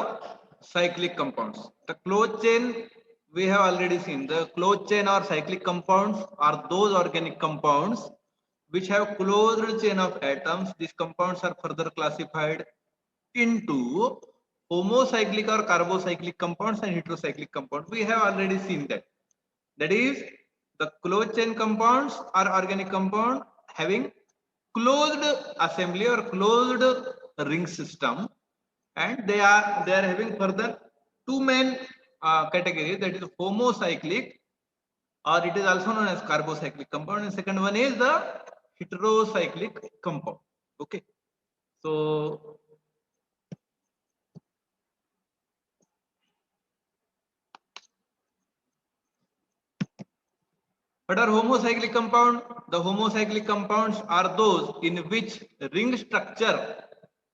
cyclic compounds. The closed chain we have already seen. The closed chain or cyclic compounds are those organic compounds which have closed chain of atoms. These compounds are further classified into homocyclic or carbocyclic compounds and heterocyclic compounds. We have already seen that. That is, the closed chain compounds are organic compound having closed assembly or closed ring system, and they are having further two main categories, that is homocyclic, or it is also known as carbocyclic compound, and second one is the heterocyclic compound. Okay, so what are homocyclic compound? The homocyclic compounds are those in which ring structure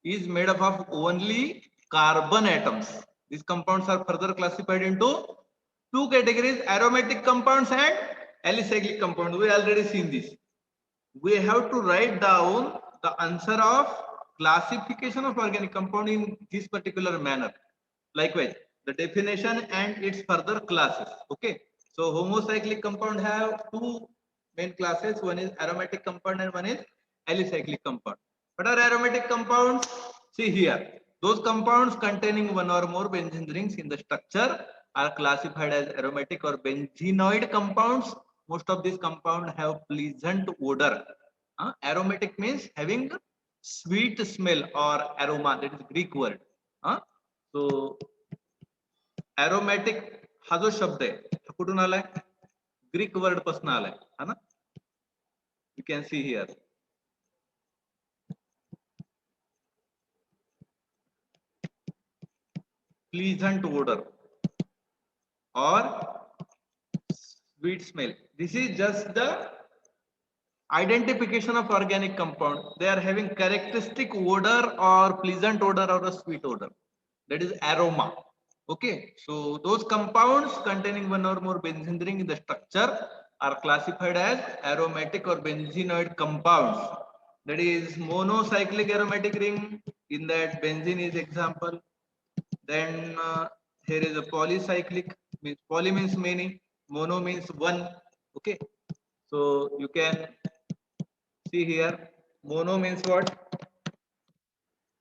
is made up of only carbon atoms. These compounds are further classified into two categories: aromatic compounds and alicyclic compounds. We already seen this. We have to write down the answer of classification of organic compound in this particular manner. Likewise, the definition and its further classes. Okay. So homocyclic compound have two main classes. One is aromatic compound and one is alicyclic compound. What are aromatic compounds? See here. Those compounds containing one or more benzene rings in the structure are classified as aromatic or benzenoid compounds. Most of these compounds have pleasant odor. Aromatic means having sweet smell or aroma. That is Greek word. So aromatic हा जो शब्द आहे हा कुठून आलाय? Greek word पासून आलाय, है ना? You can see here. Pleasant odor or sweet smell. This is just the identification of organic compound. They are having characteristic odor or pleasant odor or a sweet odor. That is aroma. Okay, so those compounds containing one or more benzene ring in the structure are classified as aromatic or benzenoid compounds. That is monocyclic aromatic ring. In that, benzene is example. Then here is a polycyclic. Means poly means many, mono means one. Okay, so you can see here. Mono means what?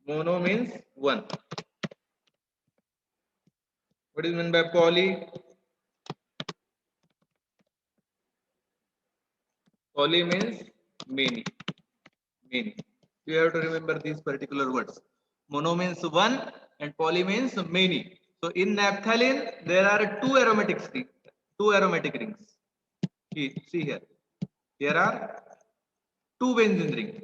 Mono means one. What is meant by poly? Poly means many. Many. You have to remember these particular words. Mono means one and poly means many. So in naphthalene there are two aromatic rings. See here. Here are two benzene rings.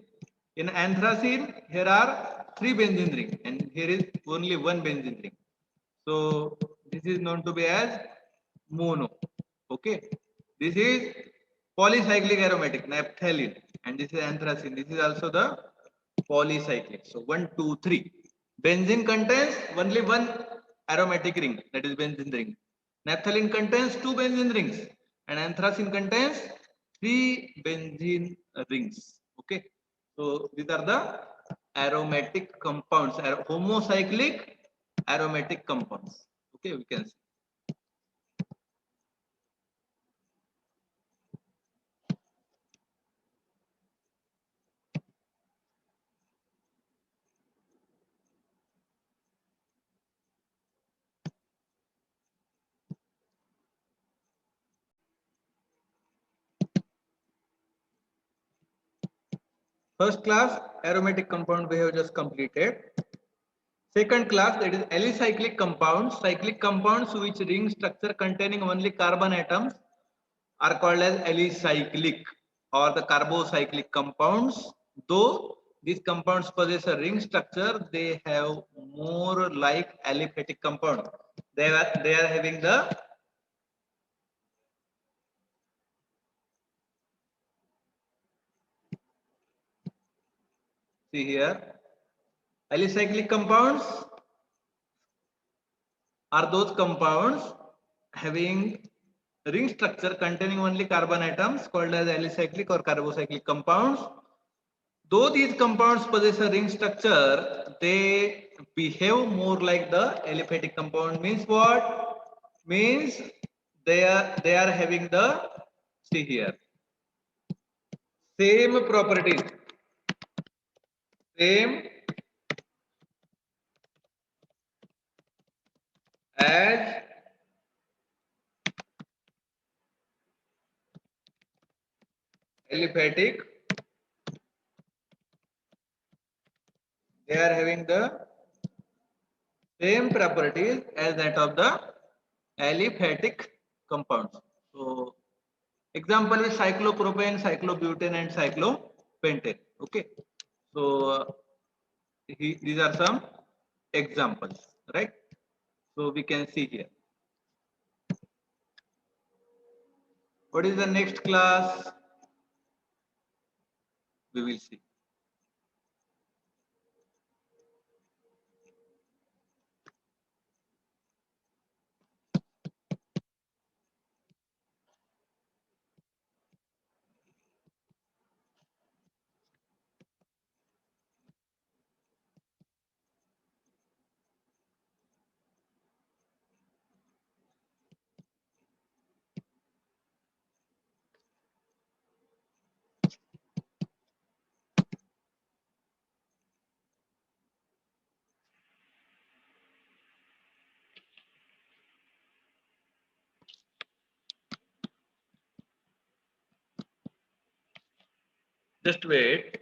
In anthracene, here are three benzene rings, and here is only one benzene ring. So this is known to be as mono. Okay, this is polycyclic aromatic naphthalene, and this is anthracene. This is also the polycyclic. So 1, 2, 3. Benzene contains only one aromatic ring, that is benzene ring. Naphthalene contains two benzene rings, and anthracene contains three benzene rings. Okay, so these are the aromatic compounds, homocyclic aromatic compounds. Okay, we can see. First class aromatic compound we have just completed. Second class, that is alicyclic compounds. Cyclic compounds which ring structure containing only carbon atoms are called as alicyclic or the carbocyclic compounds. Though these compounds possess a ring structure, they have more like aliphatic compound. They are having the see here alicyclic compounds are those compounds having ring structure containing only carbon atoms called as alicyclic or carbocyclic compounds. Though these compounds possess a ring structure, they behave more like the aliphatic compound. Means what? Means they are having the, see here, same properties, same as aliphatic. They are having the same properties as that of the aliphatic compounds. So example is cyclopropane, cyclobutane, and cyclopentane. Okay, so these are some examples, right? So we can see here. What is the next class? We will see. Just wait.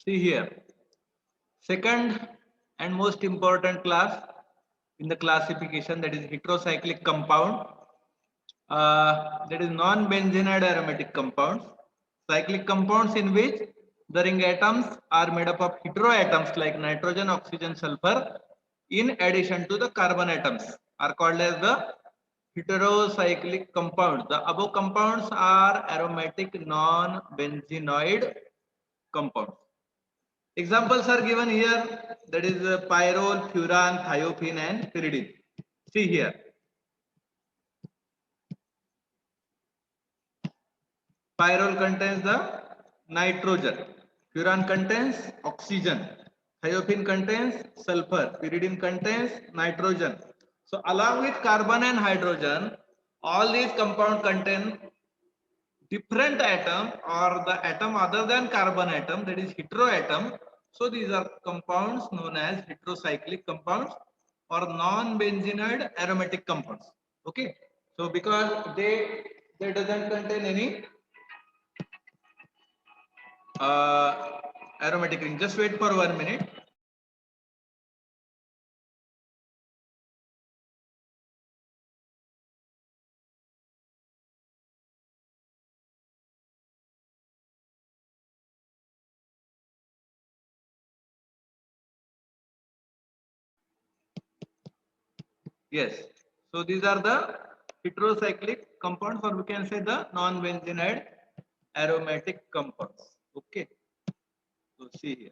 See here. Second and most important class in the classification, that is heterocyclic compound. That is non-benzenide aromatic compounds. Cyclic compounds in which the ring atoms are made up of heteroatoms like nitrogen, oxygen, sulfur, in addition to the carbon atoms, are called as the heterocyclic compounds. The above compounds are aromatic non-benzenoid compounds. Examples are given here, that is pyrrole, furan, thiophene, and pyridine. See here. Pyrrole contains the nitrogen, furan contains oxygen, thiophene contains sulfur, pyridine contains nitrogen. So along with carbon and hydrogen, all these compounds contain different atom or the atom other than carbon atom, that is heteroatom, So these are compounds known as heterocyclic compounds or non-benzenoid aromatic compounds. Okay, so because they doesn't contain any aromatic ring. Just wait for 1 minute. Yes. So these are the heterocyclic compounds, or we can say the non-benzenoid aromatic compounds. Okay. So see here.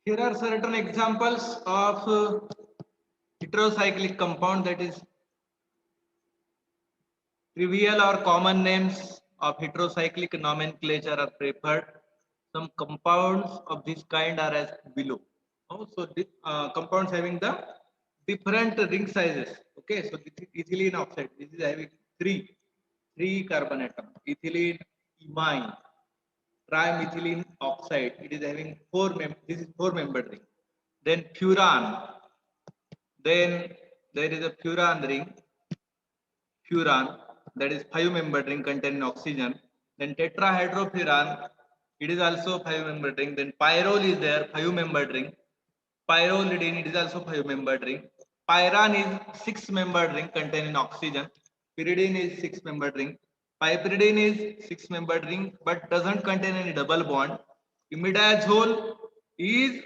Here are certain examples of heterocyclic compound, that is trivial or common names of heterocyclic nomenclature are preferred. Some compounds of this kind are as below. Also, compounds having the different ring sizes. Okay, so this is ethylene oxide. This is having three carbon atom. Ethylene imine, trimethylene oxide. It is having this is 4-membered ring. Then furan. Then there is a furan ring. Furan, that is 5-membered ring containing oxygen. Then tetrahydrofuran, it is also 5-membered ring. Then pyrrole is there, 5-membered ring. Pyrrolidine, it is also 5-membered ring. Pyran is 6-membered ring containing oxygen. Pyridine is 6-membered ring. Piperidine is 6-membered ring but doesn't contain any double bond. Imidazole is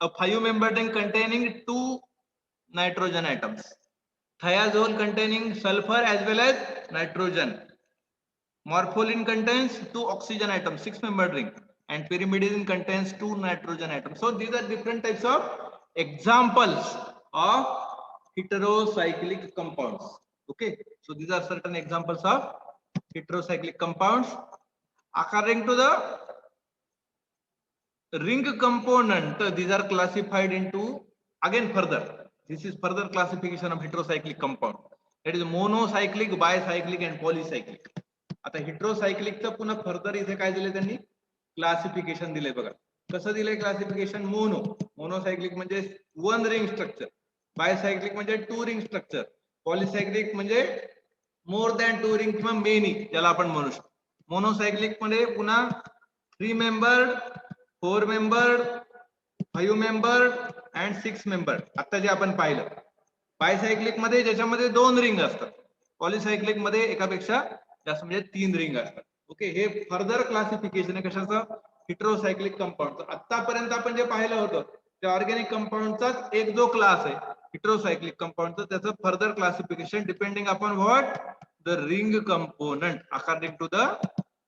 a 5-membered ring containing 2 nitrogen atoms. Thiazole containing sulfur as well as nitrogen. Morpholine contains 2 oxygen atoms, 6-membered ring, and pyrimidine contains 2 nitrogen atoms. So these are different types of examples of heterocyclic compounds. Okay, so these are certain examples of heterocyclic compounds. According to the ring component, these are classified into, again further, this is further classification of heterocyclic compound. That is monocyclic, bicyclic and polycyclic. आता हेटेरोसायक्लिकचं पुन्हा further इथे काय दिले त्यांनी classification दिले बघा. कसं दिले क्लासिफिकेशन? मोनोसायक्लिक म्हणजे 1 रिंग स्ट्रक्चर, बायसायक्लिक म्हणजे 2 रिंग स्ट्रक्चर, पॉलिसायक्लिक म्हणजे मोर दॅन 2 रिंग किंवा मेनी ज्याला आपण म्हणू शकतो. मोनोसायक्लिक मध्ये पुन्हा 3-membered, 4-membered, 5-membered and 6-membered आता जे आपण पाहिलं. बायसायक्लिक मध्ये ज्याच्यामध्ये 2 रिंग असतात, पॉलिसायक्लिक मध्ये एकापेक्षा जास्त म्हणजे 3 रिंग असतात. ओके, हे फर्दर क्लासिफिकेशन आहे कशाचं? हेटेरोसायक्लिक कंपाऊंडचं. आतापर्यंत आपण जे पाहिलं होतं ते ऑर्गॅनिक कंपाऊंडचाच एक जो क्लास आहे हेटेरोसायक्लिक कंपाऊंडचं, त्याचं further classification depending upon what the ring component. According to the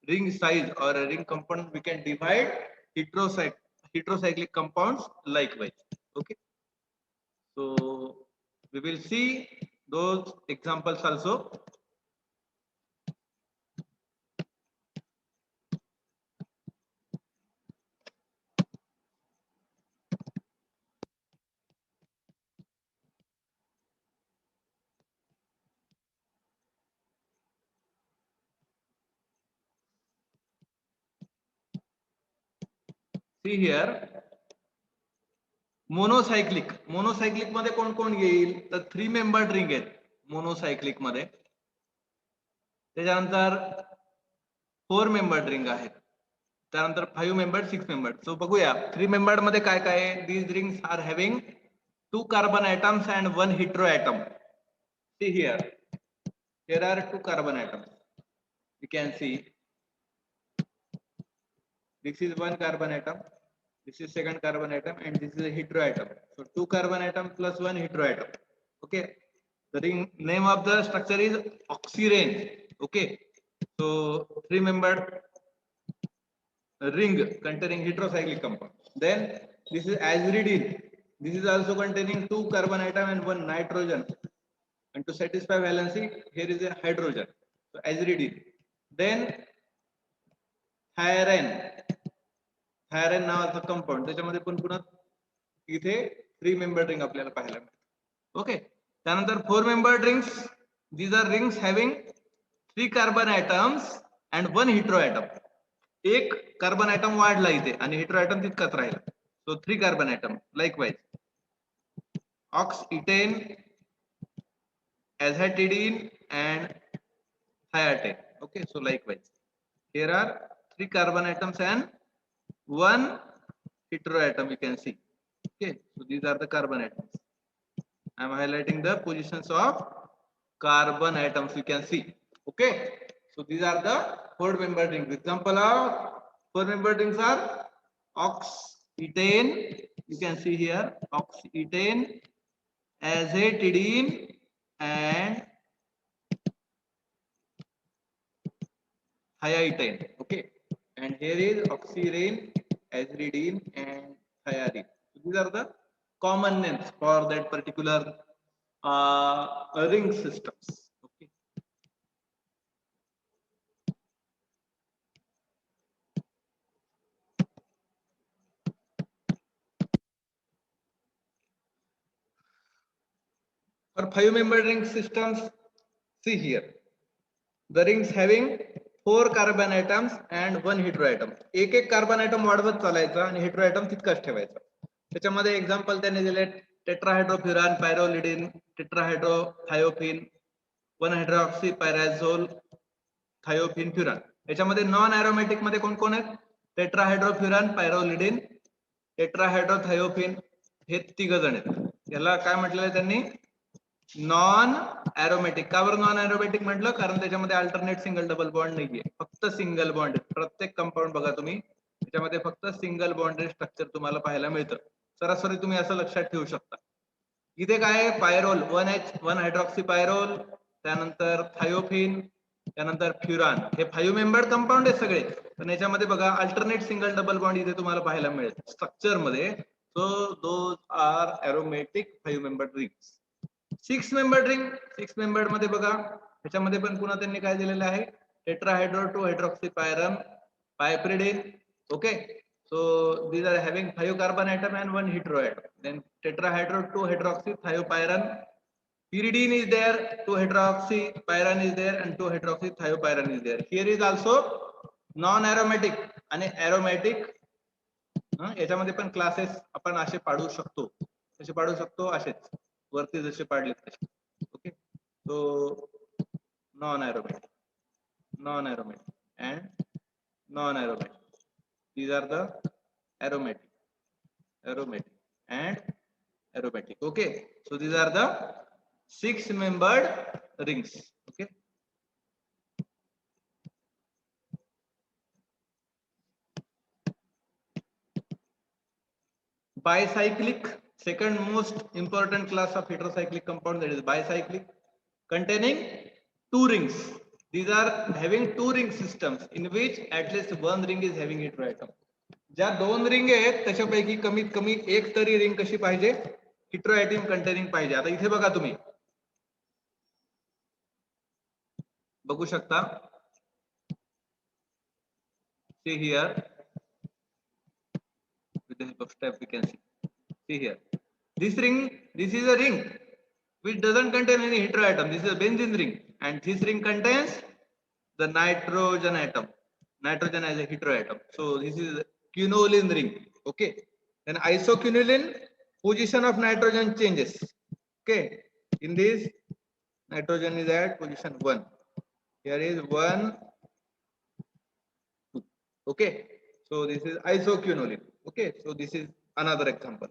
ring size or a ring component we can divide heterocyclic compounds likewise. Okay, so we will see those examples also. See here, मोनोसायक्लिक मध्ये कोण कोण येईल तर 3-membered ring आहेत मोनोसायक्लिक मध्ये. त्याच्यानंतर 4-membered ring आहेत, त्यानंतर 5-membered, 6-membered. सो बघूया 3-membered मध्ये काय काय आहे. These rings are having 2 carbon atoms and 1 hetero atom. See here, here are 2 carbon atoms. You can see This is one carbon atom. This is second carbon atom, and this is a heteroatom. So two carbon atom plus one heteroatom. Okay. The name of the structure is oxyrane. Okay. So three-membered ring containing heterocyclic compound. Then this is aziridine. This is also containing two carbon atom and one nitrogen. And to satisfy valency, here is a hydrogen. So aziridine. Then thyrane. Thyrane नावाचं compound त्याच्यामध्ये पण पुन्हा इथे 3 membered ring आपल्याला पाहायला मिळते. Okay. त्यानंतर 4 membered rings. These are rings having 3 carbon atoms and 1 heteroatom. एक कार्बन ॲटम वाढला इथे आणि हेटेरोॲटम तितकाच राहिला. So 3 carbon atom likewise oxetane, azatidine and thiatine. Okay, so likewise here are 3 carbon atoms and 1 heteroatom you can see. Okay, so these are the carbon atoms. I am highlighting the positions of carbon atoms you can see. Okay, so these are the 4 membered rings. Example of 4 membered rings are oxetane, you can see here oxetane, azatidine and thiatine. Okay, and here is oxyrane, aziridine and thiazide. So these are the common names for that particular ring systems. Okay. For 5-membered ring systems, see here the rings having 4 carbon atoms and 1 heteroatom. एक carbon atom वाढवत चालायचा आणि heteroatom तितकाच ठेवायचा. त्याच्यामध्ये example त्यांनी दिले टेट्राहायड्रोफ्युरान, पायरोलिडिन, टेट्राहायड्रोथायोफिन, 1 hydroxy पायराझोल, thiophene, furan. याच्यामध्ये नॉन एरोमॅटिक मध्ये कोण कोण आहेत? टेट्राहायड्रोफ्युरान, पायरोलिडिन, टेट्राहायड्रोथायोफिन, हे 3 जण आहेत. याला काय म्हटलेलं त्यांनी? नॉन एरोमॅटिक. का बरं नॉन एरोमॅटिक म्हटलं? कारण त्याच्यामध्ये अल्टरनेट सिंगल डबल बॉन्ड नाहीये, फक्त सिंगल बॉन्ड. प्रत्येक कंपाऊंड बघा तुम्ही, त्याच्यामध्ये फक्त सिंगल बॉन्डेड स्ट्रक्चर तुम्हाला पाहायला मिळतं. सरासरी तुम्ही असं लक्षात ठेवू शकता. इथे काय आहे? पायरोल 1H, 1 हायड्रॉक्सी पायरोल, त्यानंतर थायोफिन, त्यानंतर फ्युरान. हे 5 मेंबर्ड कंपाऊंड आहे सगळे, पण याच्यामध्ये बघा अल्टरनेट सिंगल डबल बॉन्ड इथे तुम्हाला पाहायला मिळेल स्ट्रक्चर मध्ये. So those are aromatic 5 membered rings. 6 membered ring, 6 membered मध्ये बघा त्याच्यामध्ये पण पुन्हा त्यांनी काय दिलेलं आहे? Tetrahydro 2 hydroxy pyran, piperidine. Okay, so these are having 5 carbon atom and 1 heteroatom. Then tetrahydro 2 hydroxy thiopyran, pyridine is there, 2 hydroxy pyran is there and 2 hydroxy thiopyran is there. Here is also non aromatic आणि aromatic. याच्यामध्ये पण classes आपण असे पाडू शकतो. कसे पाडू शकतो? असेच वरती जसे पाडले तसे. Okay, so non aromatic, non aromatic and non aromatic. These are the aromatic, aromatic and aromatic. Okay, so these are the 6 membered rings. Okay, bicyclic, second most important class of heterocyclic compound, that is bicyclic, containing 2 rings. These are having 2 ring systems in which at least 1 ring is having heteroatom. ज्या 2 ring आहेत त्याच्यापैकी कमीत कमी एक तरी ring कशी पाहिजे? Heteroatom containing पाहिजे. आता इथे बघा तुम्ही बघू शकता, see here with the help of step we can see here this ring, this is a ring which doesn't contain any heteroatom. This is a benzene ring and this ring contains the nitrogen atom, nitrogen as a heteroatom. So this is quinoline ring. Okay, then isoquinoline, position of nitrogen changes. Okay, in this nitrogen is at position 1, here is 1, 2. Okay, so this is isoquinoline. Okay, so this is another example.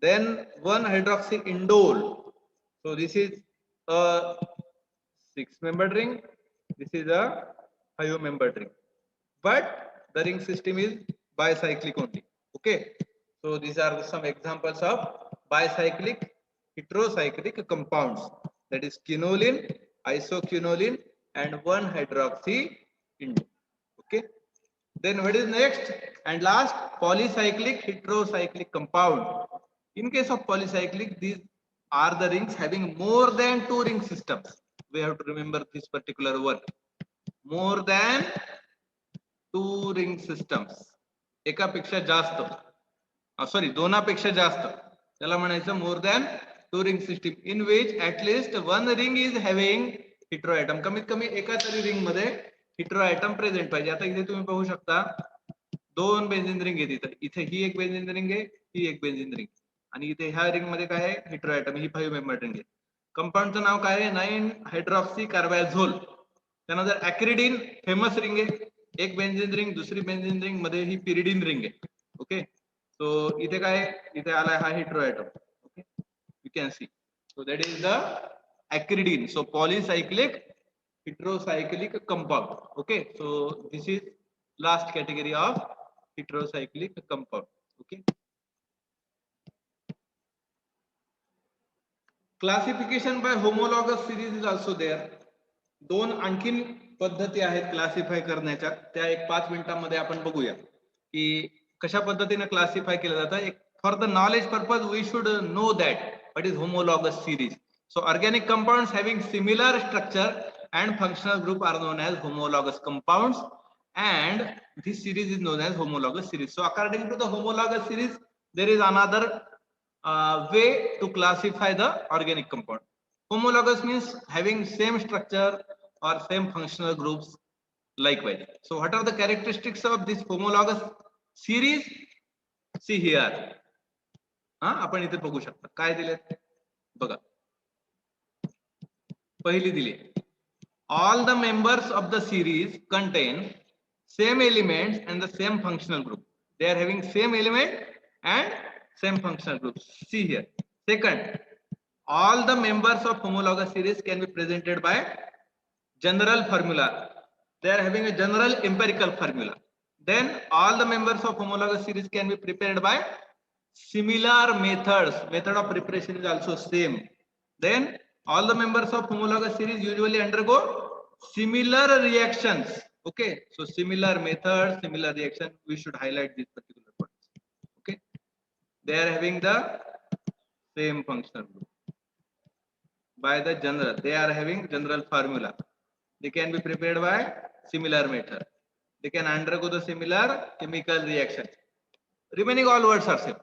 Then 1 hydroxy indole. So this is a 6 membered ring, this is a 5 membered ring, but the ring system is bicyclic only. Okay, so these are some examples of bicyclic heterocyclic compounds, that is quinoline, isoquinoline, and 1-hydroxy indole. Okay, then what is next and last? Polycyclic heterocyclic compound. In case of polycyclic, these are the rings having more than 2 ring systems. We have to remember this particular one. More than 2 ring systems. एकापेक्षा जास्त, sorry दोनापेक्षा जास्त, त्याला म्हणायचं more than 2 ring system in which at least 1 ring is having heteroatom. कमीत कमी एका तरी ring मध्ये हेटेरोएटम प्रेझेंट पाहिजे. आता इथे तुम्ही पाहू शकता 2 बेंझिन रिंग आहे तिथे. इथे ही एक बेंझिन रिंग आहे, ही एक बेंझिन रिंग, आणि इथे ह्या रिंग मध्ये काय आहे? हेटेरोएटम. ही 5 मेंबर रिंग आहे. कंपाऊंडचं नाव काय आहे? 9-हायड्रॉक्सी कार्बॅझोल. त्यानंतर ऍक्रिडिन फेमस रिंग आहे. एक बेंझिन रिंग, दुसरी बेंझिन रिंग मध्ये ही पिरिडिन रिंग आहे. ओके, सो इथे काय? इथे आलाय हा heteroatom. Okay, you can see. So that is the acridine. So polycyclic heterocyclic compound. Okay, so this is last category of heterocyclic compound. Okay, classification by homologous series is also there. 2 आणखीन पद्धती आहेत classify करण्याच्या. त्या एक 5 मिनिटांमध्ये आपण बघूया की कशा पद्धतीने क्लासिफाय केलं जातं. एक for the knowledge purpose we should know that what is homologous series. So organic compounds having similar structure and functional group are known as homologous compounds, and this series is known as homologous series. So according to the homologous series, there is another way to classify the organic compound. Homologous means having same structure or same functional groups likewise. So what are the characteristics of this homologous series? See here. आपण इथे बघू शकता काय दिलेत बघा. पहिली दिली, all the members of the series contain same elements and the same functional group. They are having same element and same functional group. See here. Second, all the members of homologous series can be presented by general formula. They are having a general empirical formula. Then all the members of homologous series can be prepared by similar methods. Method of preparation is also same. Then all the members of homologous series usually undergo similar reactions. Okay, so similar methods, similar reaction, we should highlight these particular points. Okay, they are having the same functional group by the general. They are having general formula. They can be prepared by similar method. They can undergo the similar chemical reaction. Remaining all words are same.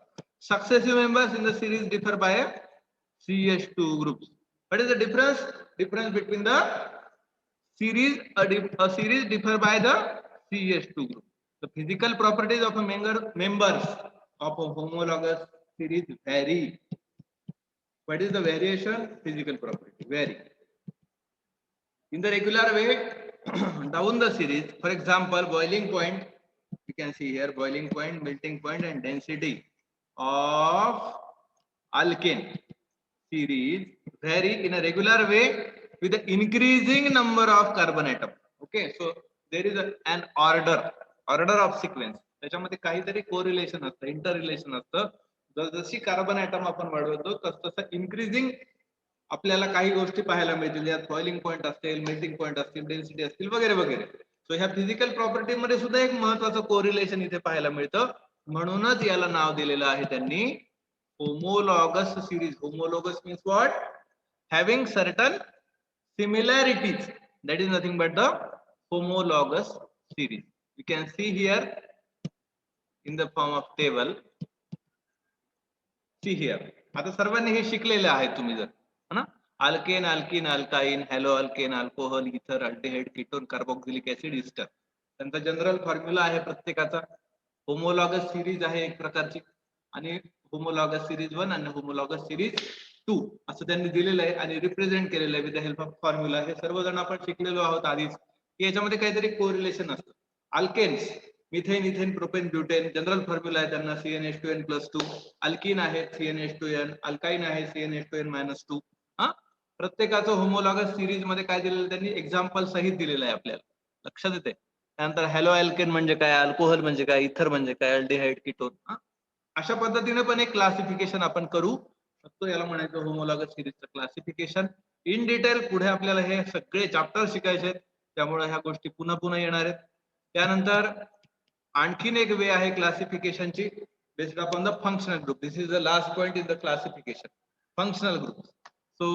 Successive members in the series differ by a CH2 groups. What is the difference? Difference between the series, a series differ by the CH2 group. The physical properties of a members of a homologous series vary. What is the variation? Physical property vary. In the regular way, down the series, for example, boiling point, you can see here boiling point, melting point, and density of alkane series vary in a regular way with the increasing number of carbon atom. Okay, so there is an order of sequence. त्याच्यामध्ये काहीतरी correlation असतं, इंटररिलेशन असतं. जशी carbon atom आपण वाढवतो तसं increasing आपल्याला काही गोष्टी पाहायला मिळतील. यात बॉइलिंग पॉईंट असतील, मेल्टिंग पॉईंट असतील, डेन्सिटी असतील वगैरे वगैरे. सो ह्या फिजिकल प्रॉपर्टी मध्ये सुद्धा एक महत्वाचं कोरिलेशन इथे पाहायला मिळतं. म्हणूनच याला नाव दिलेलं आहे त्यांनी homologous series. Homologous means what? Having certain similarities. That is nothing but the homologous series. You can see here in the form of table. See here. आता सर्वांनी हे शिकलेले आहेत तुम्ही जर, है ना? Alkane, alkene, alkyne, halo alkane, alcohol, ether, aldehyde, ketone, carboxylic acid, ester. त्यांचा general formula आहे प्रत्येकाचा. होमोलॉगस सिरीज आहे एक प्रकारची, आणि होमोलॉगस सिरीज 1 आणि होमोलॉगस सिरीज 2 असं त्यांनी दिलेलं आहे आणि रिप्रेझेंट केलेलं आहे with the help of formula. हे सर्वजण आपण शिकलेलो आहोत आधीच की याच्यामध्ये काहीतरी कोरिलेशन असतं. Alkanes, methane, ethane, propane, butane, general formula आहे त्यांना CnH2n+2. अल्कीन आहे CnH2n, अल्काइन आहे CnH2n-2. प्रत्येकाचं होमोलॉगस सिरीज मध्ये काय दिलेलं त्यांनी एक्झाम्पल सहित दिलेलं आहे आपल्याला. लक्षात येते? त्यानंतर हॅलो अल्केन म्हणजे काय, अल्कोहोल म्हणजे काय, इथर म्हणजे काय, अल्डिहाइड, कीटोन. अशा पद्धतीने पण एक क्लासिफिकेशन आपण करू शकतो. याला म्हणायचं होमोलॉगस सिरीजचं क्लासिफिकेशन. इन डिटेल पुढे आपल्याला हे सगळे चॅप्टर शिकायचे आहेत, त्यामुळे ह्या गोष्टी पुन्हा पुन्हा येणार आहेत. त्यानंतर आणखीन एक वे आहे क्लासिफिकेशनची, based upon the functional group. This is the last point in the classification, functional groups. So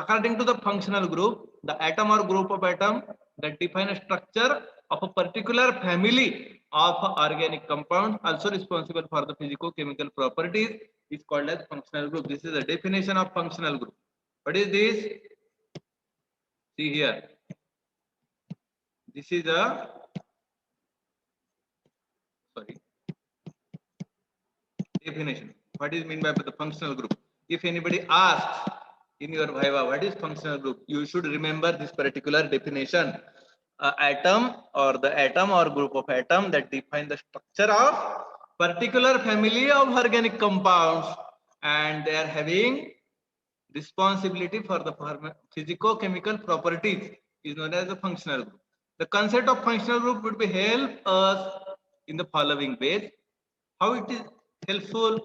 according to the functional group, the atom or group of atom that define a structure of a particular family of organic compound also responsible for the physico-chemical properties is called as functional group. This is the definition of functional group. What is this? See here. This is a definition. What is meant by the functional group? If anybody asks in your viva what is functional group, you should remember this particular definition. Atom or the atom or group of atom that define the structure of particular family of organic compounds, and they are having responsibility for the physico-chemical properties is known as the functional group. The concept of functional group would be help us in the following ways. How it is helpful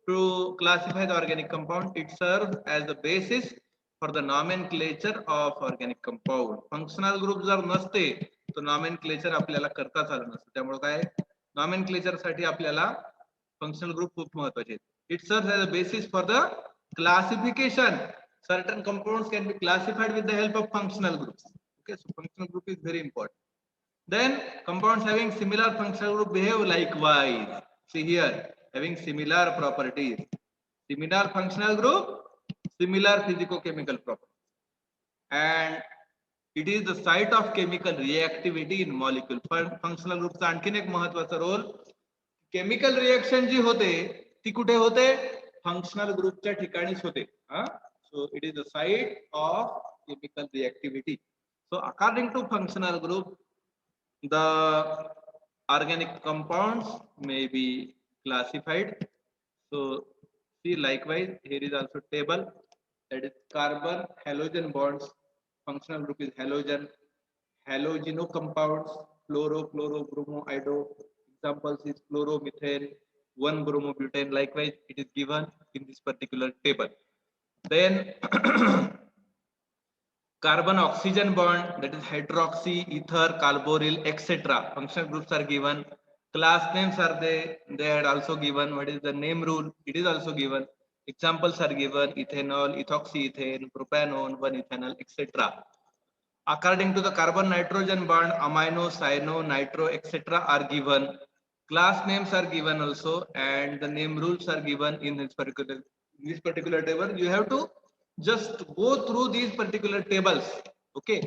to classify the organic compound? It serves as the basis for the nomenclature of organic compound. Functional group जर नसते तो nomenclature आपल्याला करताच आलं नसतं. त्यामुळे काय nomenclature साठी आपल्याला functional group खूप महत्त्वाचे आहेत. It serves as a basis for the classification. Certain compounds can be classified with the help of functional groups. Okay, so functional group is very important. Then compounds having similar functional group behave likewise. See here, having similar properties, similar functional group, similar physico-chemical properties, and it is the site of chemical reactivity in molecule. Functional group चा आणखीन एक महत्त्वाचा role, chemical reaction जी होते ती कुठे होते, functional ग्रुपच्या ठिकाणीच होते. So it is the site of chemical reactivity. So according to functional group, the organic compounds may be classified. So see, likewise here is also table, that is carbon halogen bonds. Functional group is halogen. Halogeno compounds, fluoro, fluoro, bromo, ido. Examples is fluoromethane, 1-bromobutane. Likewise it is given in this particular table. Then carbon oxygen bond, that is hydroxy, ether, carboryl, etc. Functional groups are given. Class names are they had also given. What is the name rule? It is also given. Examples are given: ethanol, ethoxyethane, propanone, 1-ethanol, etc. According to the carbon nitrogen bond, amino, cyano, nitro, etc. are given. Class names are given also, and the name rules are given in this particular table. You have to just go through these particular tables. Okay,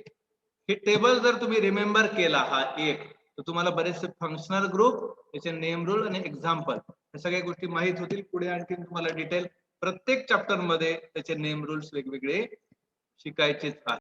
हे table जर तुम्ही remember केला हा एक, तर तुम्हाला बरेचसे functional group, त्याचे नेम रूल आणि एक्झाम्पल या सगळ्या गोष्टी माहित होतील. पुढे आणखी तुम्हाला डिटेल प्रत्येक चॅप्टर मध्ये त्याचे नेम रूल्स वेगवेगळे शिकायचेच आहेत.